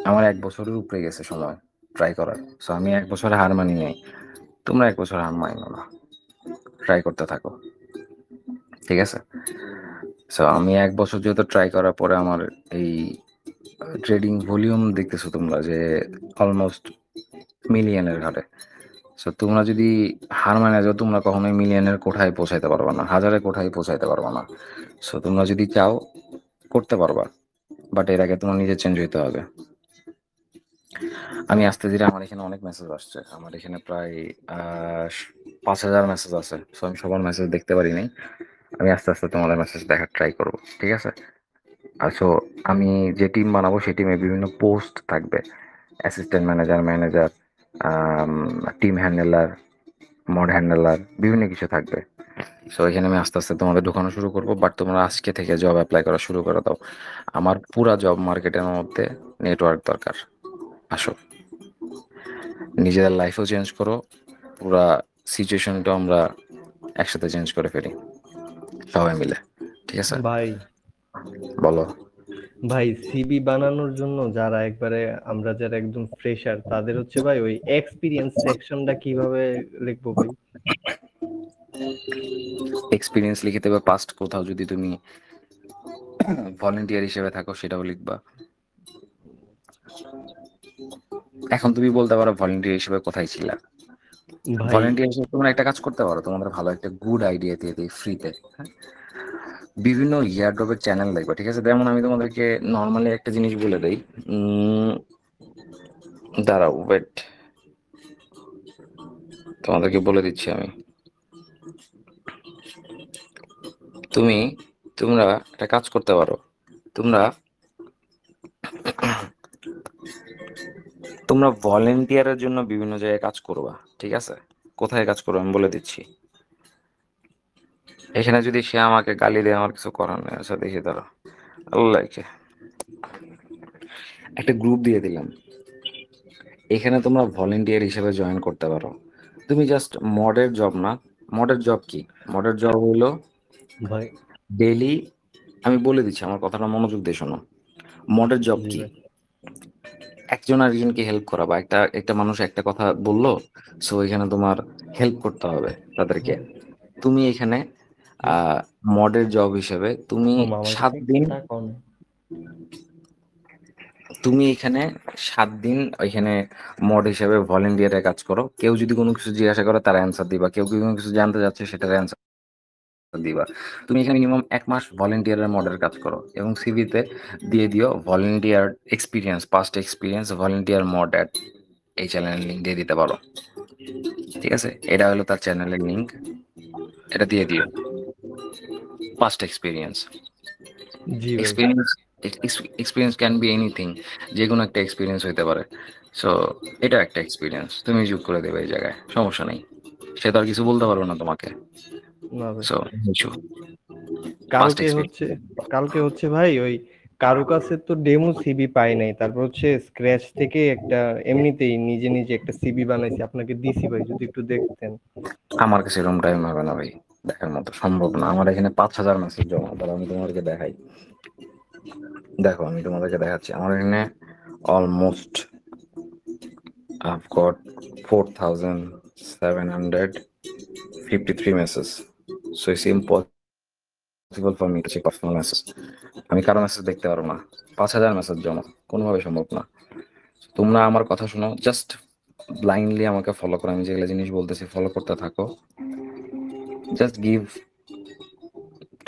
আমার 1 বছরের উপরে গেছে সময় ট্রাই করার। সো আমি 1 বছরে হার মানি নাই, তোমরা 1 বছর হার মানিও না, ট্রাই করতে থাকো, ঠিক আছে? সো আমি 1 বছর যেহেতু ট্রাই করার পরে আমার এই ট্রেডিং ভলিউম দেখতেছো তোমরা, যে অলমোস্ট মিলিয়নের ঘাটে। সো তোমরা যদি হার মানে যাও, তোমরা কখনোই মিলিয়নের কোঠায় পৌঁছাইতে পারবা না, হাজারের কোঠায় পৌঁছাইতে পারবা না। সো তোমরা যদি চাও করতে পারবা, বাট এর আগে তোমার নিজে চেঞ্জ হইতে হবে। আমি আস্তে ধীরে, আমার এখানে অনেক মেসেজ আসছে, আমার এখানে প্রায় 5,000 মেসেজ আছে। সো আমি সবার মেসেজ দেখতে পারি নাই, আমি আস্তে আস্তে তোমাদের মেসেজ দেখার ট্রাই করব, ঠিক আছে? আর সো আমি যে টিম বানাবো সেই টিমে বিভিন্ন পোস্ট থাকবে, assistant manager, manager, team handler, mod handler, বিভিন্ন কিছু থাকবে। সো এখানে আমি আস্তে আস্তে তোমাদের ঢোকানো শুরু করবো, বাট তোমরা আজকে থেকে জব অ্যাপ্লাই করা শুরু করে দাও। আমার পুরা জব মার্কেটের মধ্যে নেটওয়ার্ক দরকার। আসো, নিজেদের লাইফও চেঞ্জ করো, পুরা সিচুয়েশনটা আমরা একসাথে চেঞ্জ করে ফেলি সবাই মিলে, ঠিক আছে? ভাই বলো। ভাই সিবি বানানোর জন্য যারা একবারে, আমরা যারা একদম ফ্রেশার, তাদের হচ্ছে ভাই ওই এক্সপিরিয়েন্স সেকশনটা কিভাবে লিখবো ভাই? এক্সপিরিয়েন্স লিখে দেবে, পাস্ট কোথাও যদি তুমি ভলেন্টিয়ার হিসেবে থাকো সেটাও লিখবা। এখন তুমি বলতে পারো ভলেন্টিয়ার হিসেবে কোথায় ছিলা। ভাই ভলেন্টিয়ার হিসেবে তোমরা একটা কাজ করতে পারো, তোমাদের ভালো একটা গুড আইডিয়া দিয়ে দিই ফ্রিতে। বিভিন্ন ইয়ারড্রপের চ্যানেল দেখবা, ঠিক আছে? যেমন আমি তোমাদেরকে নর্মালি একটা জিনিস বলে দেই, দাঁড়াও ওয়েট, তোমাদেরকে বলে দিচ্ছি আমি। তোমরা একটা কাজ করতে পারো, তোমরা তোমরা ভলেন্টিয়ারের জন্য বিভিন্ন জায়গায় কাজ করবা, ঠিক আছে? কোথায় কাজ করবো আমি বলে দিচ্ছি। এখানে যদি সে আমাকে গালি দেয়, আমার কিছু করার নেই। আচ্ছা দেখি, ধরো আল্লাহকে একটা গ্রুপ দিয়ে দিলাম, এখানে তোমরা ভলেন্টিয়ার হিসেবে জয়েন করতে পারো। তুমি জাস্ট মডের জব না, মডের জব কি, মডের জব হইলো ভাই ডেইলি, আমি বলে দিচ্ছি, আমার কথাটা মনোযোগ দিয়ে শোনো। মডের জব জি কি, ভাই। একজন আরেকজনকে হেল্প করা, বা একটা মানুষ একটা কথা বললো, সো এখানে তোমার হেল্প করতে হবে তাদেরকে। তুমি এখানে মডের জব হিসেবে তুমি ও আমার সাত কাছে দিন টাকা নেই। তুমি এখানে 7 দিন ওইখানে মড হিসেবে ভলেন্টিয়ারে কাজ করো। কেউ যদি কোনো কিছু জিজ্ঞাসা করে তার অ্যান্সার দিবা, কেউ কোনো কিছু জানতে যাচ্ছে সেটার অ্যান্সার দিবা। তুমি এখানে মিনিমাম 1 মাস ভলেন্টিয়ারের মডের কাজ করো, এবং সিভিতে দিয়ে দিও volunteer experience, past experience volunteer mod at, এই চ্যানেলের লিঙ্ক দিয়ে দিতে পারো, ঠিক আছে? এটা হলো তার চ্যানেলের লিঙ্ক, এটা দিয়ে দিও। পাস্ট এক্সপিরিয়েন্স, জি ভাই। Experience experience can be anything, যে কোনো একটা এক্সপিরিয়েন্স হইতে পারে। সো এটা একটা এক্সপিরিয়েন্স, তুমি যোগ করে দেবে এই জায়গায়, সমস্যা নেই, সে তো আর কিছু বলতে পারবে না তোমাকে। না ভাই, সো ইস্যু ফার্স্ট কালকে এক্সপিরিয়েন্স। হচ্ছে কালকে হচ্ছে ভাই ওই কারো কাছে তো ডেমো সিবি পাই নাই, তারপর হচ্ছে স্ক্র্যাচ থেকে একটা এমনিতেই নিজে নিজে একটা সিবি বানাইছি, আপনাকে দিছি ভাই, যদি একটু দেখতেন। আমার কাছে এরকম টাইম হবে না ভাই, দেখার মতো সম্ভব না। আমার এখানে 5,000 মেসেজ জমা, তাহলে আমি তোমাদেরকে দেখাই। দেখো আমি তোমাদেরকে দেখাচ্ছি, আমার এখানে almost I've got 4,753 messages. So it's impossible for me to check personal message. আমি কারো মেসেজ দেখতে পারবো না। 5,000 মেসেজ জমা, কোনোভাবে সম্ভব না। তোমরা আমার কথা শোনো, জাস্ট ব্লাইন্ডলি আমাকে ফলো করো, আমি যেগুলো জিনিস বলতেছি ফলো করতে থাকো। জাস্ট গিভ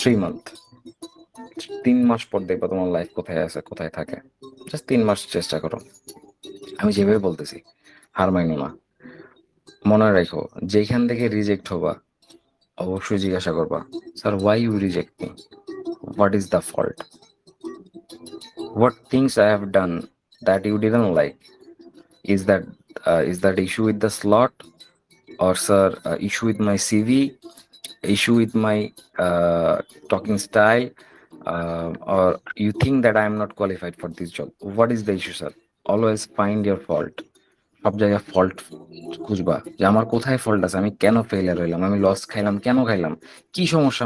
3 month, 3 মাস পর দেখবা তোমার লাইফ কোথায় আছে কোথায় থাকে। জাস্ট 3 মাস চেষ্টা করো, আমি যেভাবে বলতেছি, হার মাইনো না। মনে রাখো, যেখান থেকে রিজেক্ট হবা অবশ্যই জিজ্ঞাসা করবা, sir why you reject me, what is the fault, what things I have done that you didn't like, is that issue with the slot, or sir issue with my CV, issue with my talking style, or you think that I am not qualified for this job. What is the issue, sir? Always find your fault. সব জায়গায় fault খুঁজবা, যে আমার কোথায় fault আছে, আমি কেন failure হইলাম, আমি লস খাইলাম কেন খাইলাম, কি সমস্যা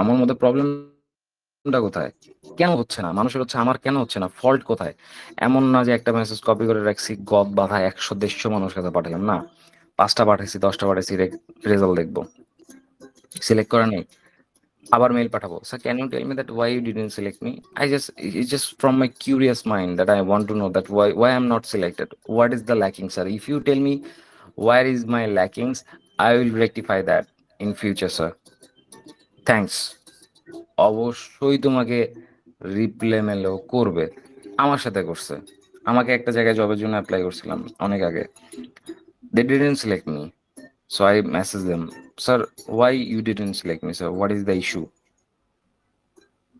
আমার মধ্যে প্রবলেমটা কোথায়, কেন হচ্ছে না, মানুষের হচ্ছে আমার কেন হচ্ছে না, ফল্ট কোথায়। এমন না যে একটা মেসেজ কপি করে রাখছি গদ বাধা 100-150 মানুষের কাছে পাঠালাম, না, 5টা পাঠাইছি 10টা পাঠাইছি, রেজাল্ট দেখবো, সিলেক্ট করা নেই, আবার মেইল পাঠাবো, sir can you tell me that why you didn't select me. It's just from my curious mind that I want to know that why I'm not selected, what is the lacking, sir. If you tell me where is my lackings, I will rectify that in future, sir. Thanks. অবশ্যই তোমাকে reply মেলও করবে, আমার সাথে করছে। আমাকে একটা জায়গায় জবের জন্য অ্যাপ্লাই করছিলাম অনেক আগে, they didn't select me, so I messaged them, sir why you didn't select me, sir, what is the issue,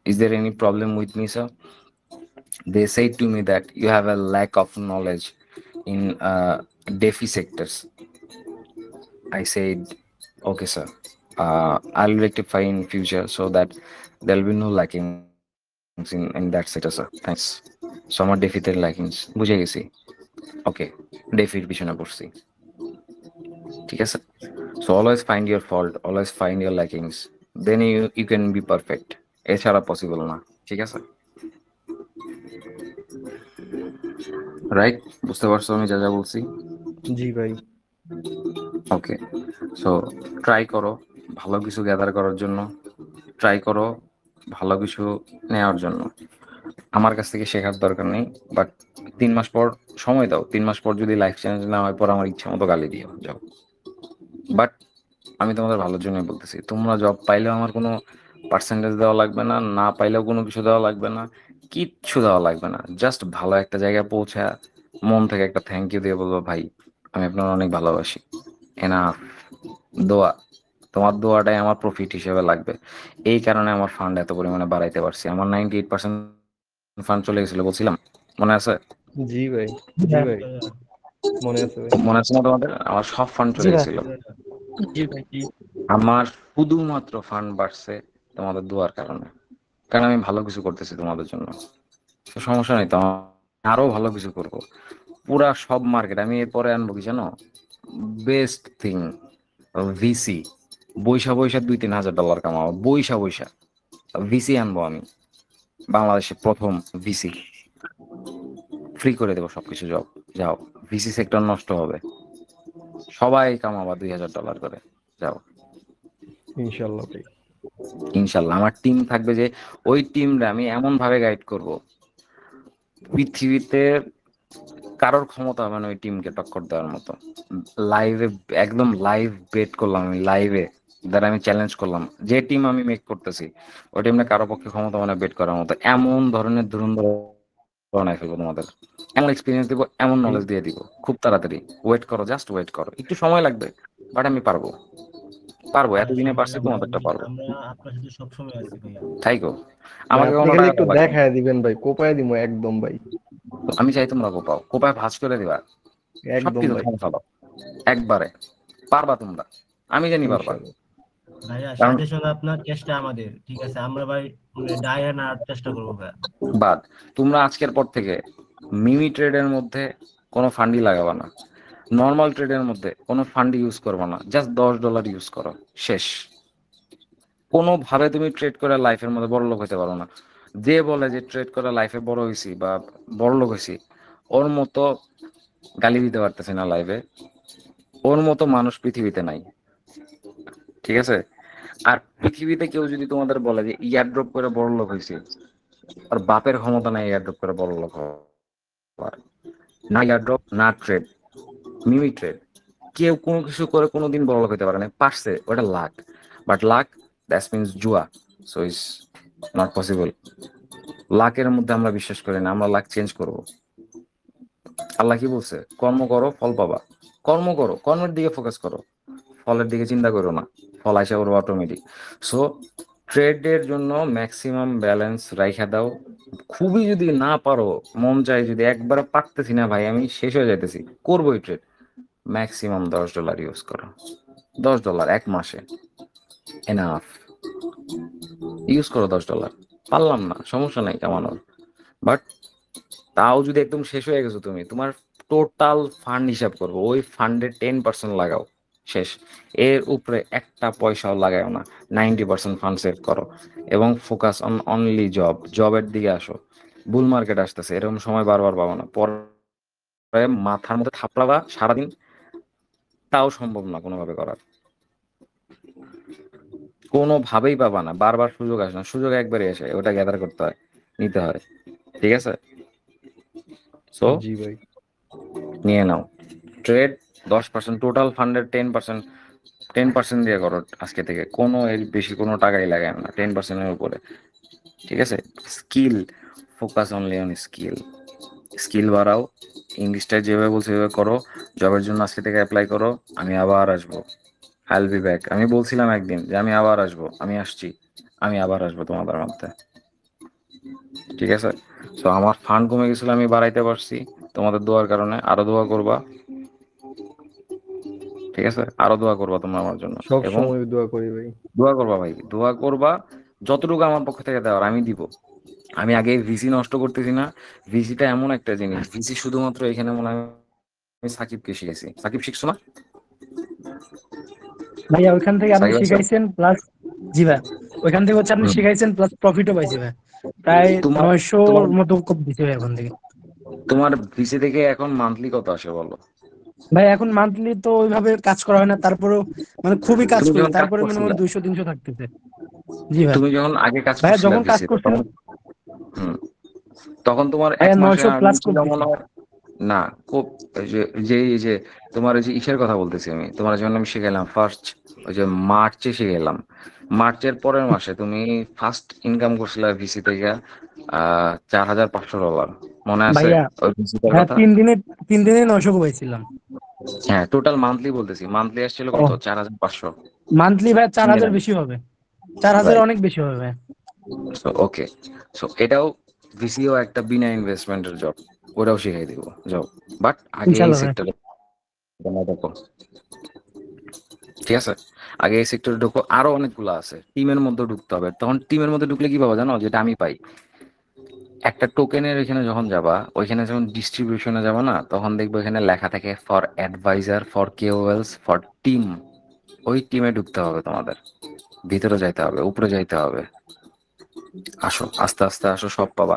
is there any problem with me, sir. They said to me that you have a lack of knowledge in DeFi sectors. I said, okay, sir. I'll rectify in future so that there'll be no lackings in that sector, sir. Thanks. So আমার ডেফিতে lackings বুঝে গেছি। ওকে, ডেফির পিছনে পড়ছি, ঠিক আছে। So always find your fault, always find your lackings, then you can be perfect. এছাড়া possible না, ঠিক আছে। রাইট, বুঝতে পারছো আমি যা যা বলছি? জি ভাই। ওকে, সো ট্রাই করো ভালো কিছু গ্যাদার করার জন্য, ট্রাই করো ভালো কিছু নেওয়ার জন্য। আমার কাছ থেকে শেখার দরকার নেই, বাট 3 মাস পর সময় দাও, 3 মাস পর যদি লাইফ চেঞ্জ না হয়, পর আমার ইচ্ছা মতো গালি দিও, যাও। বাট আমি তোমাদের ভালোর জন্যই বলতেছি, তোমরা জব পাইলেও আমার কোনো পার্সেন্টেজ দেওয়া লাগবে না, না পাইলেও কোনো কিছু দেওয়া লাগবে না, কিচ্ছু দেওয়া লাগবে না। জাস্ট ভালো একটা জায়গায় পৌঁছা মন থেকে একটা থ্যাংক ইউ দিয়ে বলবো, ভাই আমি আপনার অনেক ভালোবাসি, এনাফ। দোয়া, তোমার দোয়াটাই আমার প্রফিট হিসেবে লাগবে। এই কারণে আমার ফান্ড এত পরিমাণে বাড়াইতে পারছি। আমার 98% ফান্ড চলে গেছিল বলছিলাম, মনে আছে? জি ভাই, জি হ্যাঁ। ভাই, মনে আছে ভাই। মনে আছে না তোমাদের? আমার সব ফান্ড জি চলে ভাই। গেছিল। আমার শুধুমাত্র ফান্ড বাড়ছে তোমাদের দোয়ার কারণে, কারণ আমি ভালো কিছু করতেছি তোমাদের জন্য। তো সমস্যা নেই, তো আরো ভালো কিছু করব। পুরা সব মার্কেট আমি এরপরে আনবো কি জানো, বেস্ট থিং, ভিসি। বৈশা বৈশা $2-3 হাজার কামাবো, বৈশা বৈশা ভিসি আনবো আমি, বাংলাদেশে প্রথম ভিসি। ফ্রি করে দেবো সবকিছু, জব যাও, ভিসি সেক্টর নষ্ট হবে, সবাই কামাবা $2,000 করে, যাও। ইনশাল্লাহ ভাই। ইনশাল্লাহ আমার টিম থাকবে, যে ওই টিমটা আমি এমন ভাবে গাইড করব, পৃথিবীতে কারোর ক্ষমতা হবে না ওই টিমকে টক্কর দেওয়ার মতো। লাইভে, একদম লাইভ বেট করলাম আমি, লাইভে দ্বারা আমি চ্যালেঞ্জ করলাম, যে টিম আমি মেক করতেছি ওই টিমটা কারো পক্ষে ক্ষমতা মানে বেট করার মতো। এমন ধরনের ধুরন্ধর বানাই ফেলবো তোমাদের, এমন এক্সপিরিয়েন্স দিব, এমন নলেজ দিয়ে দিব খুব তাড়াতাড়ি। ওয়েট করো, জাস্ট ওয়েট করো, একটু সময় লাগবে, বাট আমি পারবো, এতদিনে পারছি, তোমাদেরটা পারবো। তাই গো, ভাই আমাকে আপনি কোনো খালি টাকা একটু দেওয়া লাগবে না। দেখায় দিবেন ভাই, কোপায় দিব একদম ভাই, আমি চাই তোমরা কোপাও, কোপায় ভাঁজ করে দিবা, একদম সবকিছু ভাই। ধ্বংস দাও একবারে, পারবা তোমরা। আমি জানি পারবা। ইনশাল্লাহ। ভাইয়া কারণ সাথে সঙ্গে আপনার চেষ্টা আমাদের, ঠিক আছে? আমরা ভাই মানে ডাইরে না চেষ্টা করবো ভাইয়া। বাদ, তোমরা আজকের পর থেকে মিমি ট্রেডের মধ্যে কোনো ফান্ডই লাগাবা না, নর্মাল ট্রেডের মধ্যে কোনো ফান্ডই ইউজ করবা না, জাস্ট $10 ইউজ করো, শেষ। কোনোভাবে তুমি ট্রেড করে লাইফের মধ্যে বড় লোক হতে পারো না। যে বলে যে ট্রেড করে লাইফে বড় হয়েছি বা বড় লোক হয়েছি, ওর মতো গালি দিতে পারতেছি না লাইভে, ওর মতো মানুষ পৃথিবীতে নাই, ঠিক আছে? আর পৃথিবীতে কেউ যদি তোমাদের বলে যে ইয়ার ড্রপ করে বড় লোক হয়েছে, আর বাপের ক্ষমতা নাই ইয়ার ড্রপ করে বড় লোক হওয়ার। না ইয়ার ড্রপ, না ট্রেড, মিমি ট্রেড, কেউ কোনো কিছু করে কোনোদিন বড় লোক হতে পারে না। পারছে, ওটা lakh, but lakh that means জুয়া, সো ইটস নট পসিবল। লাকের মধ্যে আমরা বিশ্বাস করি না, আমরা লাক চেঞ্জ করব। আল্লাহ কি বলছে? কর্ম করো, ফল পাবা। কর্ম করো, কর্মের দিকে ফোকাস করো, ফলের দিকে চিন্তা করো না, ফল আসা করবো অটোমেটিক। সো ট্রেডের জন্য ম্যাক্সিমাম ব্যালেন্স রাইখা দাও। খুবই যদি না পারো, মন চাই যদি একবার পারতেছি না ভাই, আমি শেষ হয়ে যাইতেছি, করবোই ট্রেড, ম্যাক্সিমাম $10 ইউজ করো। $10 এক মাসে এনাফ। ইউজ করো $10। পারলাম না, সমস্যা নাই কামানোর, বাট তাও যদি একদম শেষ হয়ে গেছো তুমি, তোমার টোটাল ফান্ড হিসাব করবো, ওই ফান্ডের 10% লাগাও, শেষ। এর উপরে একটা পয়সাও লাগাও না, 90% ফান্ড সেভ করো এবং ফোকাস অন অনলি জবের দিকে আসো। বুল মার্কেট আসতেছে, এরকম সময় বারবার পাবো না, পরে মাথার মধ্যে থাপড়াবা সারাদিন, তাও সম্ভব না কোনোভাবে করার, কোনোভাবেই পাবা না, বারবার সুযোগ আসে না, সুযোগ একবারই আসে, ওটা গ্যাদার করতে হয়, নিতে হয়, ঠিক আছে? সো জি ভাই। নিয়ে নাও ট্রেড। 10% টোটাল ফান্ডের 10% দিয়ে করো আজকে থেকে, কোনো এর বেশি কোনো টাকাই লাগায় না, 10%-এর উপরে, ঠিক আছে? Skill, focus only on skill, skill বাড়াও, ইংলিশটা যেভাবে বলছে সেভাবে করো, জবের জন্য আজকে থেকে অ্যাপ্লাই করো। আমি আবার আসবো, আই উইল বি ব্যাক। আমি বলছিলাম একদিন যে আমি আবার আসবো, আমি আসছি, আমি আবার আসবো তোমাদের মধ্যে, ঠিক আছে? সো আমার ফান্ড কমে গেছিল, আমি বাড়াইতে পারছি তোমাদের দোয়ার কারণে, আরো দোয়া করবা, ঠিক আছে? আরো দোয়া করবা তোমরা আমার জন্য, সব এবং সময় দোয়া করি ভাই। দোয়া করবা ভাই, দোয়া করবা, যতটুকু আমার পক্ষ থেকে দেওয়ার আমি দিব। আমি আগে ভিসি নষ্ট করতেছি না, ভিসিটা এমন একটা জিনিস, ভিসি শুধুমাত্র এখানে মনে হয় আমি সাকিবকে শিখেছি। সাকিব শিখছো না? ভাইয়া ওইখান থেকে আপনি সাকিব আছে? শিখাইছেন প্লাস, জি ভাই, ওইখান থেকে হচ্ছে আপনি হুম। শিখাইছেন প্লাস প্রফিটও পাইছি ভাই, প্রায় তোমার 900 তোমার মতো কপ দিছে ভাই এখন থেকে। তোমার ভিসি থেকে এখন মান্থলি কত আসে বলো? ভাই এখন মান্থলি তো ওইভাবে কাজ করা হয় না, তারপরেও মানে খুবই কাজ তুমি করি, যখন কাজ তারপরে মনে হয় করছিলা, 200-300 থাকতেছে। জি ভাই। তুমি যখন আগে কাজ ভাইয়া করছিলা যখন কাজ ভিসিতে, করছিলাম, তখন তখন তোমার এক ভাইয়া মাসে 900 প্লাস ছিল করতেছি। মনে হয় না, খুব এই যে তোমার ওই যে ইসের কথা বলতেছি আমি, তোমার যখন আমি শিখাইলাম ফার্স্ট, ওই যে মার্চে শিখাইলাম, মার্চের পরের মাসে তুমি ফার্স্ট ইনকাম করছিলা ভিসি থেকে $4,500, মনে আছে ভাইয়া ওই ভিসিটার হ্যাঁ, কথা? 3 দিনে 900 পাইছিলাম। হ্যাঁ, টোটাল মান্থলি বলতেছি, মান্থলি আসছিল কত? ও 4,500। মান্থলি ভাই 4000 বেশি হবে, 4000 রাইট, অনেক বেশি হবে ভাই। সো ওকে, সো এটাও, ভিসিও একটা বিনা ইনভেস্টমেন্টের জব, ওটাও শিখাই দিব জব, বাট আগে এই ইনশাল্লাহ ভাই। সেক্টরে দেখো, ঠিক আছে? আগে এই সেক্টরে ঢুকো, আরো অনেকগুলো আছে, টিমের মধ্যে ঢুকতে হবে। তখন টিমের মধ্যে ঢুকলে কি পাবো জানো? যেটা আমি পাই, একটা টোকেনের এখানে যখন যাবা, ওইখানে যখন ডিস্ট্রিবিউশনে যাবা না, তখন দেখবো এখানে লেখা থাকে for adviser, for KOLs, for team. ওই টিমে ঢুকতে হবে তোমাদের, ভিতরে যাইতে হবে, উপরে যাইতে হবে। আসো, আস্তে আস্তে আসো, সব পাবা।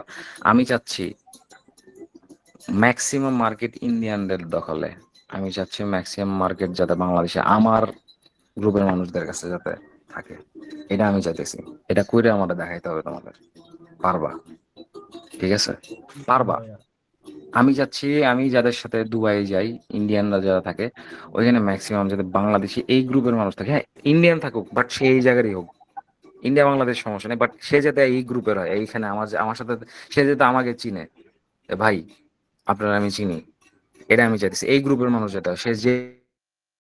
আমি চাচ্ছি ম্যাক্সিমাম মার্কেট ইন্ডিয়ানদের দখলে, আমি চাচ্ছি ম্যাক্সিমাম মার্কেট যাতে বাংলাদেশে আমার গ্রুপের মানুষদের কাছে যাতে থাকে, এটা আমি চাইতেছি। এটা কইরে আমাদের দেখাইতে হবে তোমাদের, পারবা, ঠিক আছে? পারবা। ভাইয়া আমি চাচ্ছি আমি যাদের সাথে দুবাই যাই, ইন্ডিয়ানরা যারা থাকে, ওইখানে ম্যাক্সিমাম যাতে বাংলাদেশি এই গ্রুপের মানুষ থাকে, হ্যাঁ ইন্ডিয়ান থাকুক, বাট সে এই জায়গারই হোক, ইন্ডিয়া বাংলাদেশ সমস্যা নেই, বাট সে যাতে এই গ্রুপের হয়, এইখানে আমার আমার সাথে সে যাতে আমাকে চিনে, এ ভাই আপনারা আমি চিনি, এটা আমি চাইতেছি। এই গ্রুপের মানুষ যেটা, সে যে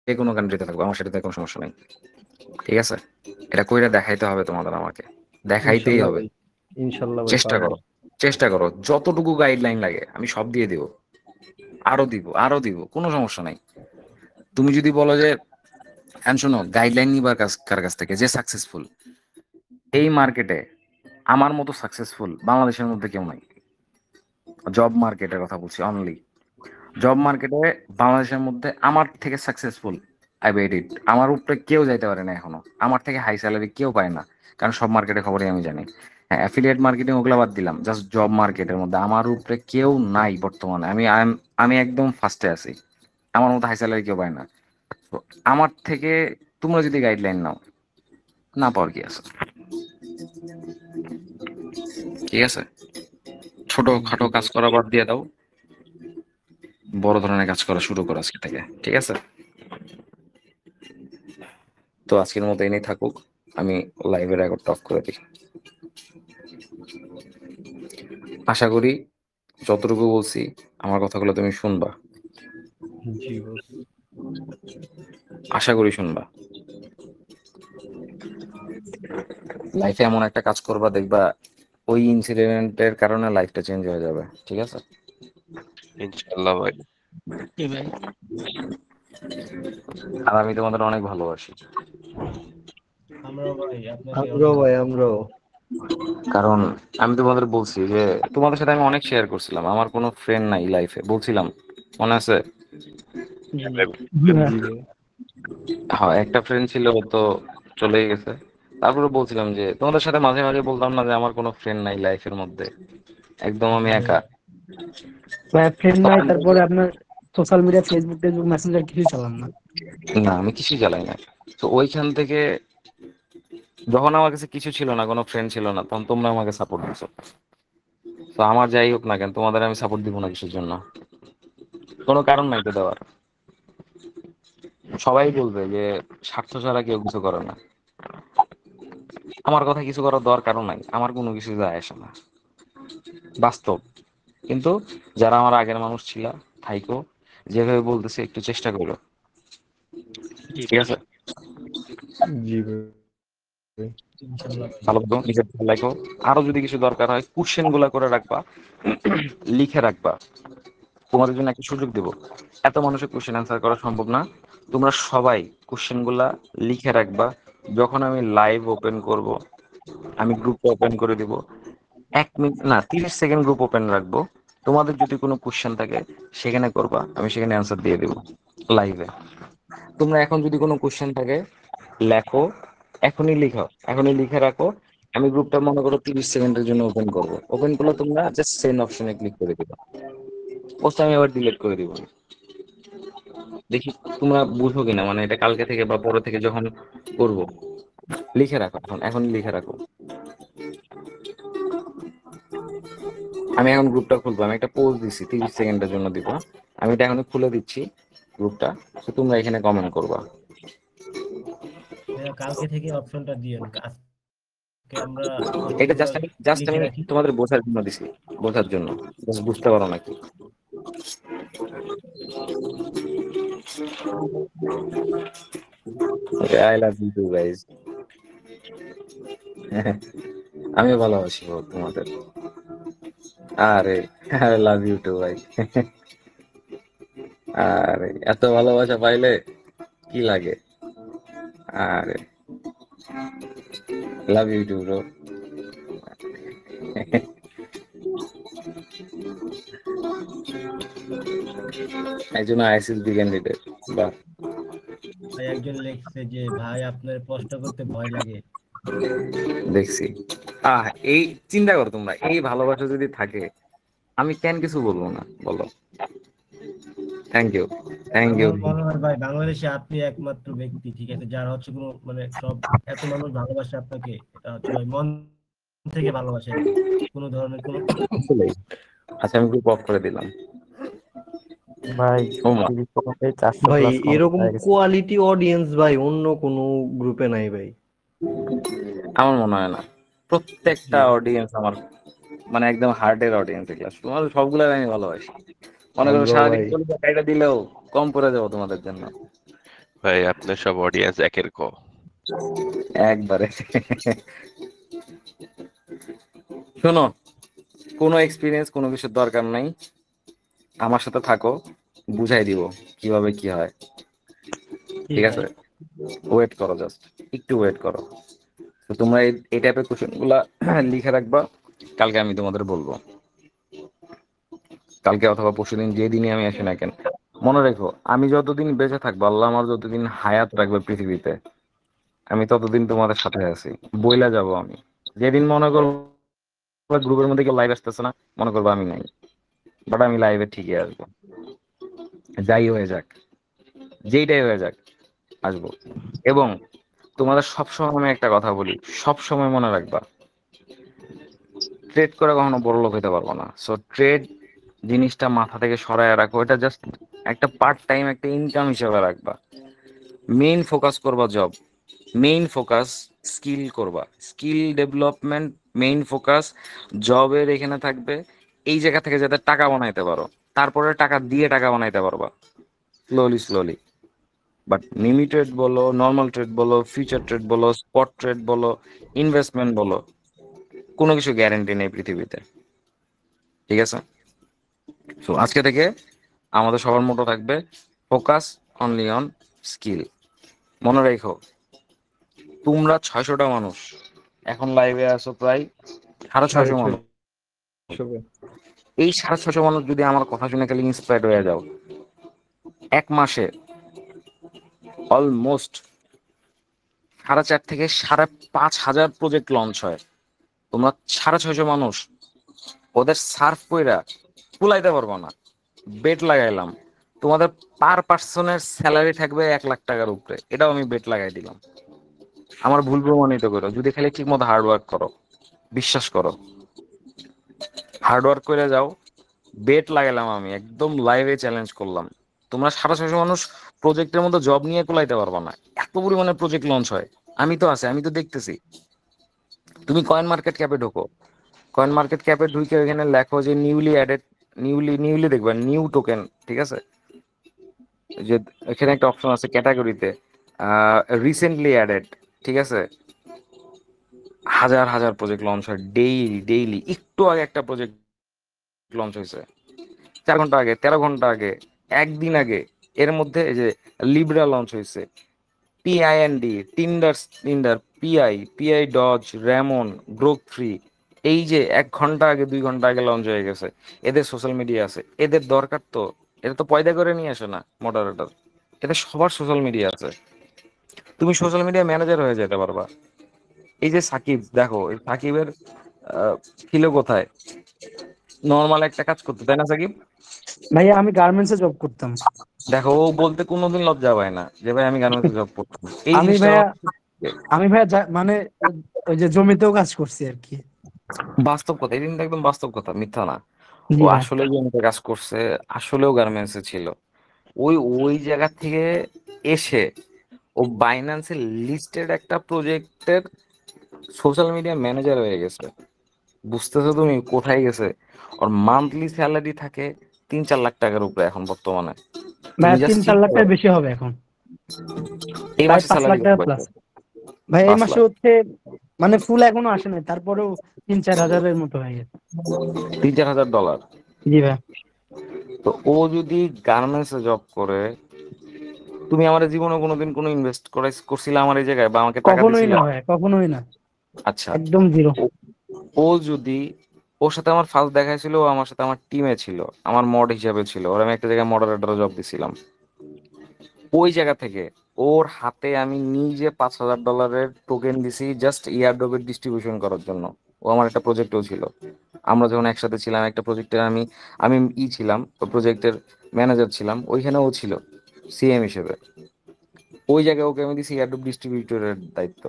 যে কোনো কান্ট্রিতে থাকবে, আমার সাথে কোনো সমস্যা নেই, ঠিক আছে? এটা কইরা দেখাইতে হবে তোমাদের, আমাকে দেখাইতেই ইনশাল্লাহ হবে। ভাই, ইনশাল্লাহ ভাই চেষ্টা পারবো। করো, চেষ্টা করো, যতটুকু গাইডলাইন লাগে আমি সব দিয়ে দিব, আরো দিব, আরো দিব, কোনো সমস্যা নাই। তুমি যদি বলো যে এখন শোনো, গাইডলাইন নিবার কার কাছ থেকে যে সাকসেসফুল এই মার্কেটে, আমার মতো সাকসেসফুল বাংলাদেশের মধ্যে কেউ নাই। জব মার্কেটের কথা বলছি অনলি। জব মার্কেটে বাংলাদেশের মধ্যে আমার থেকে সাকসেসফুল, আই বেট ইট, আমার উপরে কেউ যাইতে পারে না এখনো, আমার থেকে হাই স্যালারি কেউ পায় না, কারণ সব মার্কেটের খবরই আমি জানি। হ্যাঁ, অ্যাফিলিয়েট মার্কেটিং ওগুলো বাদ দিলাম, জাস্ট জব মার্কেটের মধ্যে আমার উপরে কেউ নাই বর্তমানে। আমি একদম ফার্স্টে আছি, আমার মতো হাই স্যালারি কেউ পায় না। তো আমার থেকে তোমরা যদি গাইডলাইন নাও, না পাওয়ার কি আছে? ঠিক আছে, ছোট খাটো কাজ করা বাদ দিয়ে দাও, বড় ধরনের কাজ করা শুরু করো আজকে থেকে, ঠিক আছে? তো আজকের মতো এনেই থাকুক, আমি লাইভের রেকর্ডটা অফ করে দিই। আশা করি যতটুকু বলছি আমার কথাগুলো তুমি শুনবা, জি বস। আশা করি শুনবা। লাইফে এমন একটা কাজ করবা, দেখবা ওই ইনসিডেন্টের কারণে লাইফটা চেঞ্জ হয়ে যাবে, ঠিক আছে? ইনশাআল্লাহ ভাই। কি ভাই? আর আমি তোমাদের অনেক ভালোবাসি, আমরাও ভাই আপনাকে আমরাও অনেক ভাই, আমরাও। কারণ আমি তোমাদের বলছি যে তোমাদের সাথে আমি অনেক শেয়ার করছিলাম, আমার কোনো ফ্রেন্ড নাই লাইফে, বলছিলাম, মনে আছে? জি ভাই। জি ভাই। হ্যাঁ, একটা ফ্রেন্ড ছিল, ও তো চলেই গেছে। তারপরে বলছিলাম যে তোমাদের সাথে মাঝে মাঝে বলতাম না যে আমার কোনো ফ্রেন্ড নাই লাইফের মধ্যে, একদম আমি একা। ভাই ফ্রেন্ড নাই, তখন তারপরে আপনার সোশ্যাল মিডিয়া, ফেসবুক টেসবুক মেসেঞ্জার কিছুই চালান না। না, আমি কিছুই চালাই না। তো ওইখান থেকে যখন আমার কাছে কিছু ছিল না, কোনো ফ্রেন্ড ছিল না, তখন তোমরা আমাকে সাপোর্ট দিছো। তো আমার যাই হোক না কেন, তোমাদের আমি সাপোর্ট দিব না কিছুর জন্য, কোনো কারণ নাই তো দেওয়ার। সবাই বলবে যে স্বার্থ ছাড়া কেউ কিছু করে না, আমার কথা কিছু করার দরকারও নাই, আমার কোনো কিছু যায় আসে না, বাস্তব। কিন্তু যারা আমার আগের মানুষ ছিল, থাইকো, যেভাবে বলতেছে একটু চেষ্টা করো, ঠিক আছে? জি ভাই। ইনশাআল্লাহ ভাই। ভালো মতো নিজের খেয়াল রাখো। আরো যদি কিছু দরকার হয় কোশ্চেন গুলা করে রাখবা, লিখে রাখবা। তোমাদের জন্য একটা সুযোগ দেব, এত মানুষের কোশ্চেন অ্যান্সার করা সম্ভব না, তোমরা সবাই কোশ্চেন গুলা লিখে রাখবা। যখন আমি লাইভ ওপেন করব, আমি গ্রুপটা ওপেন করে দিব, 1 মিনিট না 30 সেকেন্ড গ্রুপ ওপেন রাখবো। তোমাদের যদি কোনো কোশ্চেন থাকে সেখানে করবা, আমি সেখানে অ্যান্সার দিয়ে দেবো লাইভে। তোমরা এখন যদি কোনো কোশ্চেন থাকে লেখো, এখনই লিখো, এখনই লিখে রাখো। আমি গ্রুপটা মনে করো 30 সেকেন্ডের জন্য ওপেন করবো, ওপেন করলে তোমরা জাস্ট সেন্ড অপশনে ক্লিক করে দিবা, পোস্ট আমি আবার ডিলিট করে দিব। দেখি তোমরা বুঝো কিনা, মানে এটা কালকে থেকে বা পরে থেকে যখন করব, লিখে রাখো, এখনই লিখে রাখো। আমি এখন গ্রুপটা খুলবো, আমি একটা পোস্ট দিচ্ছি 30 সেকেন্ডের জন্য দিব, আমি এটা এখনই খুলে দিচ্ছি গ্রুপটা। তো তোমরা এখানে কমেন্ট করবা। ভাইয়া কালকে থেকে অপশনটা দিয়েন, আজকে আমরা এটা কোশ্চেনগুলো জাস্ট লিখে আমি রাখি। তোমাদের বোঝার জন্য দিছি, বোঝার জন্য, just বুঝতে পারো নাকি? I love you too guys. আমিও ভালোবাসি গো তোমাদের। আরে আই লাভ ইউ টু ভাই। আরে এত ভালোবাসা পাইলে কি লাগে? আরে লাভ ইউ টু ব্রো। একজন আইএসএসবি ক্যান্ডিডেট, বাহ। ভাই একজন লিখছে যে ভাই আপনার প্রশ্ন করতে ভয় লাগে। দেখছি। এই চিন্তা করো তোমরা, এই ভালোবাসা যদি থাকে আমি কেন কিছু বলবো না বলো? Thank you, thank you. আমার মনে হয় ভাই বাংলাদেশে আপনি একমাত্র ব্যক্তি, ঠিক আছে, যারা হচ্ছে কোনো মানে সব এত মানুষ ভালোবাসে আপনাকে, এটা হচ্ছে ভাই মন থেকে ভালোবাসে আর কি, কোনো ধরনের কোনো আচ্ছা, আমি গ্রুপ অফ করে দিলাম। ভাই ওমা, 400 ভাই প্লাস এরকম কোয়ালিটি অডিয়েন্স ভাই অন্য কোনো গ্রুপে নাই ভাই। আমার মনে হয় না। প্রত্যেকটা জি। অডিয়েন্স আমার মানে একদম হার্টের অডিয়েন্স, এগুলা তোমার সবগুলো আমি ভালোবাসি। মনে করো আমরাও সারাদিন ভাই। কলিজা কাইটা দিলেও কম পড়ে যাবো তোমাদের জন্য, ভাই আপনার সব অডিয়েন্স একের ক। একবারে। শোনো, কোনো এক্সপিরিয়েন্স কোনো কিছুর দরকার নাই, আমার সাথে থাকো, বুঝাই দিব কিভাবে কি হয়, ঠিক আছে? ওয়েট করো, জাস্ট একটু ওয়েট করো। তো তোমরা এই টাইপের কোশ্চেন গুলা লিখে রাখবা, কালকে আমি তোমাদের বলবো, কালকে অথবা পরশুদিন, যেদিনই আমি আসি না কেন। মনে রেখো, আমি যতদিন বেঁচে থাকবো, আল্লাহ আমার যতদিন হায়াত রাখবে পৃথিবীতে, আমি ততদিন তোমাদের সাথে আছি, বইলা যাব আমি। যেদিন মনে করবো গ্রুপের মধ্যে কেউ লাইভ আসতেছে না, মনে করবো আমি নাই, বাট আমি লাইভে ঠিকই আসবো, যাই হয়ে যাক, যেইটাই হয়ে যাক, আসবো। এবং তোমাদের সবসময় আমি একটা কথা বলি, সবসময় মনে রাখবা, ট্রেড করে কখনো বড় লোক হইতে পারবো না। সো ট্রেড জিনিসটা মাথা থেকে সরায় রাখো, এটা জাস্ট একটা পার্ট টাইম একটা ইনকাম হিসেবে রাখবা। মেইন ফোকাস করবা জব, মেইন ফোকাস স্কিল করবা, স্কিল ডেভেলপমেন্ট মেইন ফোকাস জবের এখানে থাকবে। এই জায়গা থেকে যাতে টাকা বানাইতে পারো, তারপরে টাকা দিয়ে টাকা বানাইতে পারবা, স্লোলি স্লোলি। বাট লিমিটেড বলো, নর্মাল ট্রেড বলো, ফিউচার ট্রেড বলো, স্পট ট্রেড বলো, ইনভেস্টমেন্ট বলো, কোনো কিছু গ্যারান্টি নেই পৃথিবীতে, ঠিক আছে? সো আজকে থেকে আমাদের সবার মোটো থাকবে ফোকাস অনলি অন স্কিল। মনে রেখো, তোমরা 600টা মানুষ এখন লাইভে আছো, প্রায় 650 মানুষ। এই 650 মানুষ যদি আমার কথা শুনে খালি ইন্সপায়ার্ড হয়ে যাও, এক মাসে অলমোস্ট 4.5 থেকে 5,500 প্রজেক্ট লঞ্চ হয়। তোমরা 650 মানুষ ওদের সার্ভ কইরা কুলাইতে পারবো না। বেট লাগাইলাম, তোমাদের পার পার্সনের স্যালারি থাকবে 1 লাখ টাকার উপরে, এটাও আমি বেট লাগাই দিলাম। আমার ভুল প্রমাণিত করো, যদি খালি ঠিক মতো হার্ড ওয়ার্ক করো, বিশ্বাস করো, হার্ড ওয়ার্ক করে যাও। বেট লাগাইলাম, আমি একদম লাইভে চ্যালেঞ্জ করলাম, তোমরা 650 মানুষ প্রজেক্টের মতো জব নিয়ে কুলাইতে পারবো না, এত পরিমাণে প্রজেক্ট লঞ্চ হয়। আমি তো আছি, আমি তো দেখতেছি। তুমি কয়েন মার্কেট ক্যাপে ঢোকো, কয়েন মার্কেট ক্যাপে ঢুকে ওইখানে লেখো যে নিউলি অ্যাডেড, নিউলি দেখবা নিউ টোকেন, ঠিক আছে? যে এখানে একটা অপশন আছে ক্যাটাগরিতে, রিসেন্টলি অ্যাডেড, ঠিক আছে? হাজার হাজার প্রজেক্ট লঞ্চ হয় ডেইলি ডেইলি। একটু আগে একটা প্রজেক্ট লঞ্চ হয়েছে, 4 ঘন্টা আগে, 13 ঘন্টা আগে, একদিন আগে। এর মধ্যে এই যে লিব্রা লঞ্চ হয়েছে, পিআইএনডি, টিন্ডার, পিআই ডজ, র্যামন, গ্রোক থ্রি। এই যে 1 ঘন্টা আগে, 2 ঘন্টা আগে লঞ্চ হয়ে গেছে। এদের সোশ্যাল মিডিয়া আছে, এদের দরকার তো, এটা তো পয়দা করে নিয়ে আসে না মডারেটর, এদের সবার সোশ্যাল মিডিয়া আছে। তুমি সোশ্যাল মিডিয়া ম্যানেজার হয়ে যেতে পারবা। এই যে সাকিব, দেখো এই সাকিবের ছিল কোথায়, নর্মাল একটা কাজ করতে, তাই না সাকিব? ভাইয়া আমি গার্মেন্টসে জব করতাম। দেখো, ও বলতে কোনোদিন লজ্জা পায় না যে ভাই আমি গার্মেন্টসে জব করতাম। এই আমি জিনিসটা ভাইয়া আমি ভাইয়া মানে ওই যে জমিতেও কাজ করছি আর কি। বাস্তব কথা, এই কিন্তু একদম বাস্তব কথা, মিথ্যা না। জি ও ভাই। আসলে জমিতে কাজ করছে, আসলেও গার্মেন্টসে ছিল। ওই ওই জায়গা থেকে এসে ও বাইন্যান্সে লিস্টেড একটা প্রজেক্টের সোশ্যাল মিডিয়া ম্যানেজার হয়ে গেছে। বুঝতেছো তুমি কোথায় গেছে? ওর মান্থলি স্যালারি থাকে 3-4 লাখ টাকার উপরে এখন বর্তমানে। তুমি ভাইয়া জাস্ট 3-4 চিন্তা লাখ টাকা করো, বেশি হবে এখন, এই প্রায় মাসে 5 স্যালারি লাখ কত টাকা প্লাস। পাইছে? ভাই এই 5 মাসে লাখ হচ্ছে মানে ফুল এখনো আসে নাই, তারপরেও 3-4 হাজারের মতো হয়ে গেছে। $3,000-4,000। জি ভাই। তো ও যদি গার্মেন্টসে জব করে, তুমি আমার জীবনে কোনোদিন কোনো ইনভেস্ট করছিলে আমার এই জায়গায়, বা আমাকে টাকা কখনোই দিছিলে? না ভাই, কখনোই না, আচ্ছা, একদম জিরো। ও- ও যদি, ওর সাথে আমার ফার্স্ট দেখা ছিল, ও আমার সাথে আমার টিমে ছিল, আমার মড হিসাবে ছিল, ওর আমি একটা জায়গায় মডারেটর জব দিছিলাম। ওই জায়গা থেকে ওর হাতে আমি নিজে $5,000 টোকেন দিছি, জাস্ট ইয়ারড্রপের ডিস্ট্রিবিউশন করার জন্য। ও আমার একটা প্রজেক্টও ছিল, আমরা যখন একসাথে ছিলাম একটা প্রজেক্টের, আমি আমি ছিলাম প্রজেক্টের ম্যানেজার ছিলাম, ওইখানে ও ছিল সিএম হিসেবে। ওই জায়গায় ওকে আমি দিছি ইয়ারড্রপ ডিস্ট্রিবিউটরের দায়িত্ব।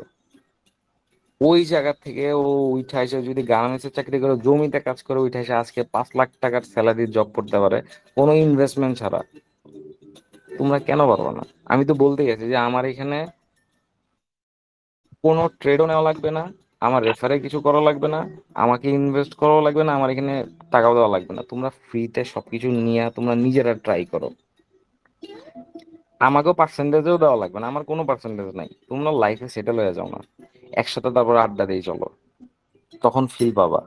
ওই জায়গা থেকে ও উঠে এসে যদি গার্মেন্টসের চাকরি করে, জমিতে কাজ করে, উঠে এসে আজকে 5 লাখ টাকার স্যালারি জব করতে পারে কোনো ইনভেস্টমেন্ট ছাড়া। তোমরা কেন পারবে না? আমি তো বলতে গেছি যে আমার এখানে কোনো ট্রেডও নেওয়া লাগবে না, আমার রেফারে কিছু করা লাগবে না, আমাকে ইনভেস্ট করাও লাগবে না, আমার এখানে টাকাও দেওয়া লাগবে না। তোমরা ফ্রিতে সবকিছু নিয়ে তোমরা নিজেরা ট্রাই করো, আমাকেও পার্সেন্টেজও দেওয়া লাগবে না, আমার কোনো পার্সেন্টেজ নাই। তোমরা লাইফে সেটেল হয়ে যাও না, একসাথে তারপর আড্ডা দিয়ে চলো, তখন ফিল পাবা,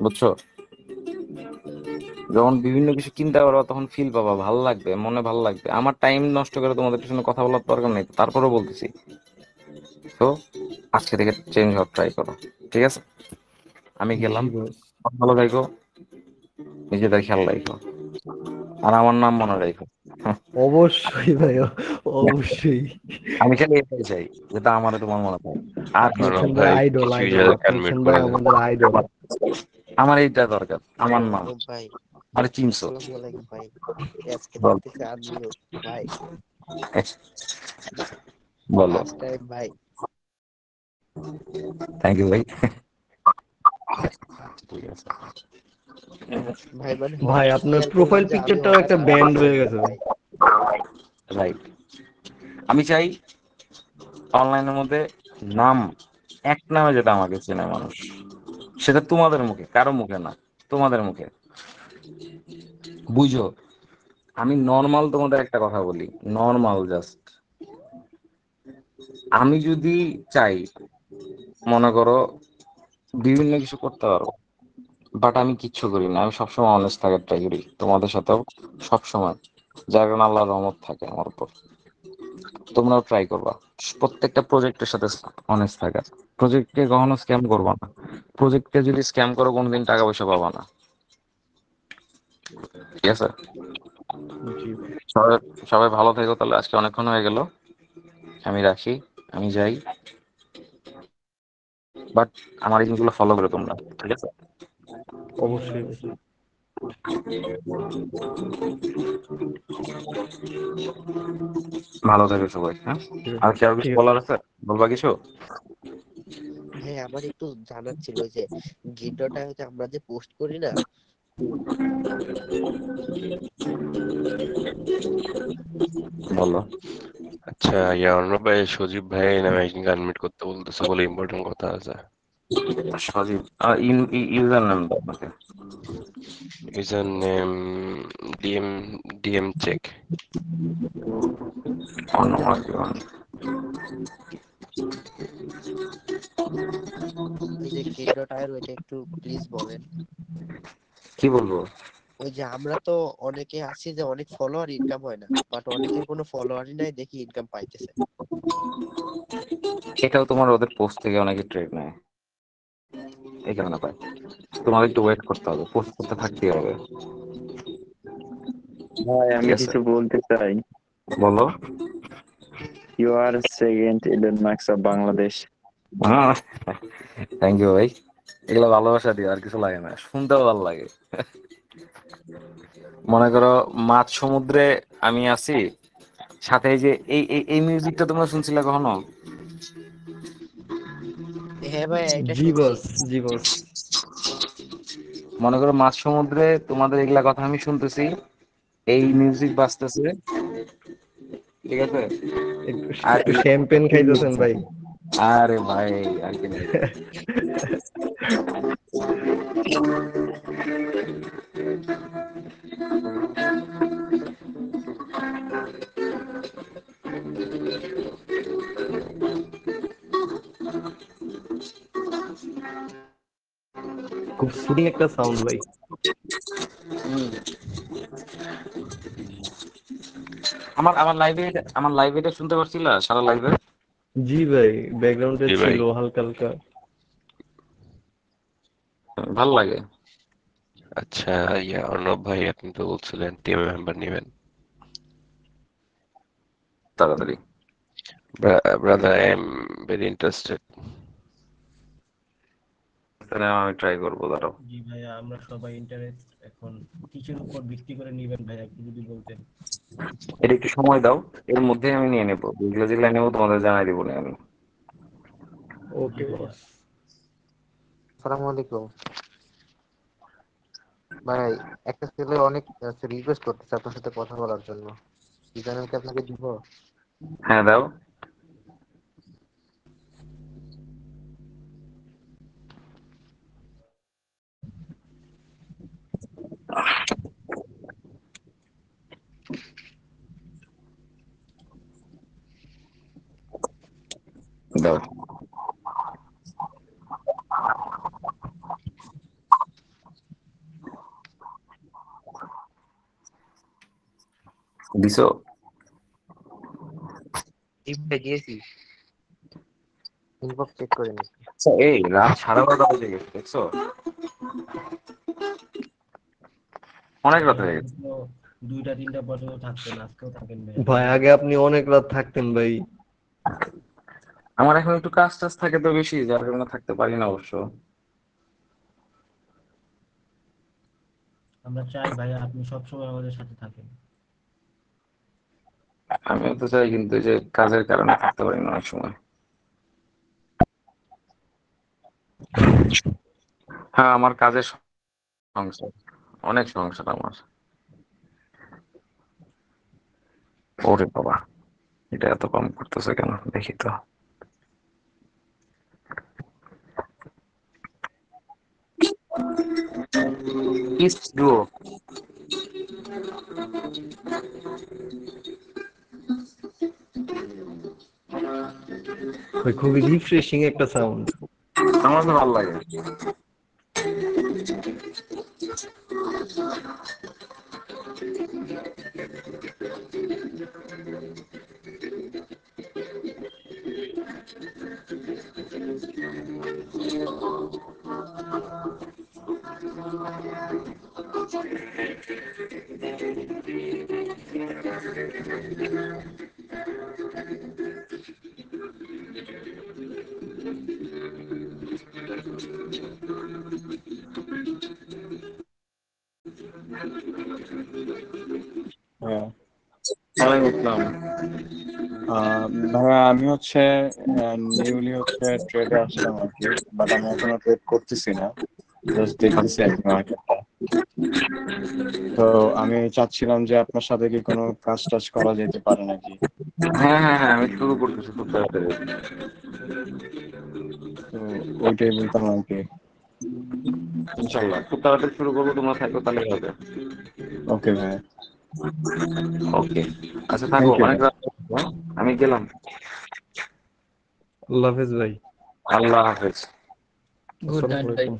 বুঝছো? যখন বিভিন্ন কিছু চিন্তা করবা তখন ফিল পাবা, ভালো লাগবে, মনে ভালো লাগবে। আমার টাইম নষ্ট করে তোমাদের পিছনে কথা বলার দরকার নেই, তারপরেও বলতেছি। তো আজকে থেকে চেঞ্জ হওয়ার ট্রাই করো, ঠিক আছে? আমি গেলাম, জি বস। ভালো থাকো, নিজেদের খেয়াল রাখো, আর আমার নাম মনে রাখো। অবশ্যই ভাই, অবশ্যই। আমি খালি এটাই চাই, যেটা আমার তোমার মনে থাকে। আর আপনি কিছু হচ্ছেন অর্ণব ভাই ভাই আইডল, কিছু আইডল। ইউজারকে আপনি হচ্ছেন আনমিউট ভাই করে দেন। আমাদের আইডল। আমার এইটা দরকার, আমার নাম। অনুপ ভাই, আরে চিনছো? আসসালামু আলাইকুম ভাই। আজকে বল। দেখতেছি আনমিউট ভাই, বলো। ফার্স্ট টাইম ভাই। থ্যাংক ইউ ভাই। ঠিক আছে ভাই মানে ভাই হঠাৎ আপনার খেয়াল করলাম প্রোফাইল যে আমি পিকচারটাও হঠাৎ একটা ব্যান্ড আনমিউট হয়ে গেছে ভাই। ভাই। রাইট। আমি চাই অনলাইনের মধ্যে নাম, এক নামে যেটা আমাকে চেনে মানুষ, সেটা তোমাদের মুখে, কারো মুখে না, তোমাদের মুখে। বুঝো, আমি নর্মাল তোমাদের একটা কথা বলি, নর্মাল জাস্ট। আমি যদি চাই, মনে করো বিভিন্ন কিছু করতে পারো, বাট আমি কিচ্ছু করি না। আমি সবসময় অনেস্ট থাকার ট্রাই করি তোমাদের সাথেও, সবসময়, যার কারণে আল্লাহর রহমত থাকে আমার উপর। তোমরাও ট্রাই করবা প্রত্যেকটা প্রজেক্টের সাথে অনেস্ট থাকার। প্রজেক্টকে কখনো স্ক্যাম করবা না। প্রজেক্টকে যদি স্ক্যাম করো কোনোদিন টাকা পয়সা পাবা না, ঠিক আছে? জি ভাই। সবাই সবাই ভালো থেকো তাহলে। আজকে অনেকক্ষণ হয়ে গেল, আমি রাখি, আমি যাই। বাট আমার এই জিনিসগুলো ফলো করে তোমরা, ঠিক আছে? অবশ্যই ভাই। ভালো থেকো সবাই, হ্যাঁ? ঠিক আর আছে, কি আর কিছু ঠিক আছে বলার ভাই। আছে? বলবা কিছু? ভাই আমার একটু জানার ছিল ওই যে ভিডিওটা হচ্ছে আমরা যে পোস্ট করি না, বলো। আচ্ছা অর্ণব ভাই, সজীব ভাই নামে একজনকে আনমিউট করতে বলতেছে, বলে ইম্পর্টেন্ট কথা আছে। সজীব, ইউজার নাম দাও আমাকে। User name DM DM check. অন্য ওই যে ভিডিওটার ওইটা একটু প্লিজ বলেন। কি বলবো? ওই যে আমরা তো অনেকে আছি যে অনেক ফলোয়ার ইনকাম হয় না, বাট অনেকের কোনো ফলোয়ারই নাই দেখি ইনকাম পাইতেছে। এটাও তোমার ওদের পোস্ট থেকে অনেকে ট্রেড নেয়, এই কারণে পায়। তোমার একটু ওয়েট করতে হবে, পোস্ট করতে থাকতেই হবে, ভাই ঠিক আমি আছে? কিছু বলতে চাই। বলো। You are second Elon Musk of Bangladesh. হ্যাঁ, থ্যাংক ইউ ভাই। এগুলো ভালোবাসা দিও, আর কিছু লাগে না, শুনতেও ভালো লাগে। মনে করো মাঝ সমুদ্রে আমি আছি, সাথে এই যে এই মিউজিকটা তোমরা শুনছিলে কখনো? হ্যাঁ ভাই, এটা জি শুনছি। বস, জি বস। মনে করো মাঝ সমুদ্রে তোমাদের এগুলা কথা আমি শুনতেছি, এই মিউজিক বাজতেছে, ঠিক আছে? একটু আর একটু শ্যাম্পেন খাইতেছেন ভাই। আরে ভাই, আর কি নেই। খুব সুদিং একটা সাউন্ড ভাই। আমার লাইভে এটা শুনতে পারছিলা সারা লাইভে? জি ভাই, ব্যাকগ্রাউন্ডে জি ভাই। ছিল হালকা হালকা। ভাল লাগে। আচ্ছা অর্ণব ভাই, আপনি তো বলছিলেন টিম মেম্বার নেবেন। তাড়াতাড়ি। Brother, I am very interested. তাহলে আমি ট্রাই করবো, দাঁড়াও। জি ভাইয়া, আমরা সবাই ইন্টারেস্ট। এখন কিসের উপর ভিত্তি করে নিবেন ভাইয়া, একটু যদি বলতেন। এটা একটু সময় দাও, এর মধ্যে আমি নিয়ে নেবো, যেগুলো যেগুলো নেবো তোমাদের জানাই দেবো না আমি। জি ওকে ভাইয়া। বস। আসসালামু আলাইকুম ভাই। একটা ছেলে অনেক রিকোয়েস্ট করতেছে আপনার সাথে কথা বলার জন্য, কি জানেন কি আপনাকে দিব? হ্যাঁ দাও। দাও। দিছো? দিয়েছি, ইনবক্স চেক করে নি। আচ্ছা, এই রাত 12:30 বেজে গেছে, দেখছো? অনেক রাত হয়ে গেছে। 2টা 3টা পর্যন্ত থাকতেন, আজকেও থাকেন ভাই। ভাই আগে আপনি অনেক রাত থাকতেন ভাই। আমার এখন একটু কাজ টাজ থাকে তো বেশি, যার কারণে থাকতে পারি না অবশ্য। আমরা চাই ভাই আপনি সবসময় আমাদের সাথে থাকেন। আমিও তো চাই, কিন্তু এই যে কাজের কারণে থাকতে পারি না অনেক সময়। হ্যাঁ, আমার কাজের সংসার, অনেক সংসার আমার। ওরে বাবা, এটা এত কম করতেছে কেন দেখি তো। East duo. ভাই খুবই রিফ্রেশিং একটা সাউন্ড। আমার তো ভালো লাগে। হ্যাঁ, ওয়ালাইকুম আসসালাম। ভাইয়া আমি হচ্ছে নিউলি হচ্ছে ট্রেডে আসলাম আর কি, বাট আমি এখনো ট্রেড করতেছি না, জাস্ট দেখতেছি আর কি মার্কেটটা। তো আমি চাচ্ছিলাম যে আপনার সাথে কি কোনো কাজ টাজ করা যেতে পারে নাকি। হ্যাঁ হ্যাঁ হ্যাঁ, আমি শুরু করতেছি খুব তাড়াতাড়ি। তো ওইটাই বলতাম আর কি। ইনশাল্লাহ খুব তাড়াতাড়ি শুরু করবো, তোমরা থাকো তাহলেই হবে। ওকে ভাইয়া, ওকে, আচ্ছা থাকো, থ্যাংক ইউ অনেক ভাই। রাত হয়েছে, হ্যাঁ? আমি গেলাম। আল্লাহ হাফেজ ভাই। আল্লাহ হাফেজ। গুড আসসালামু নাইট ভাই। আলাইকুম।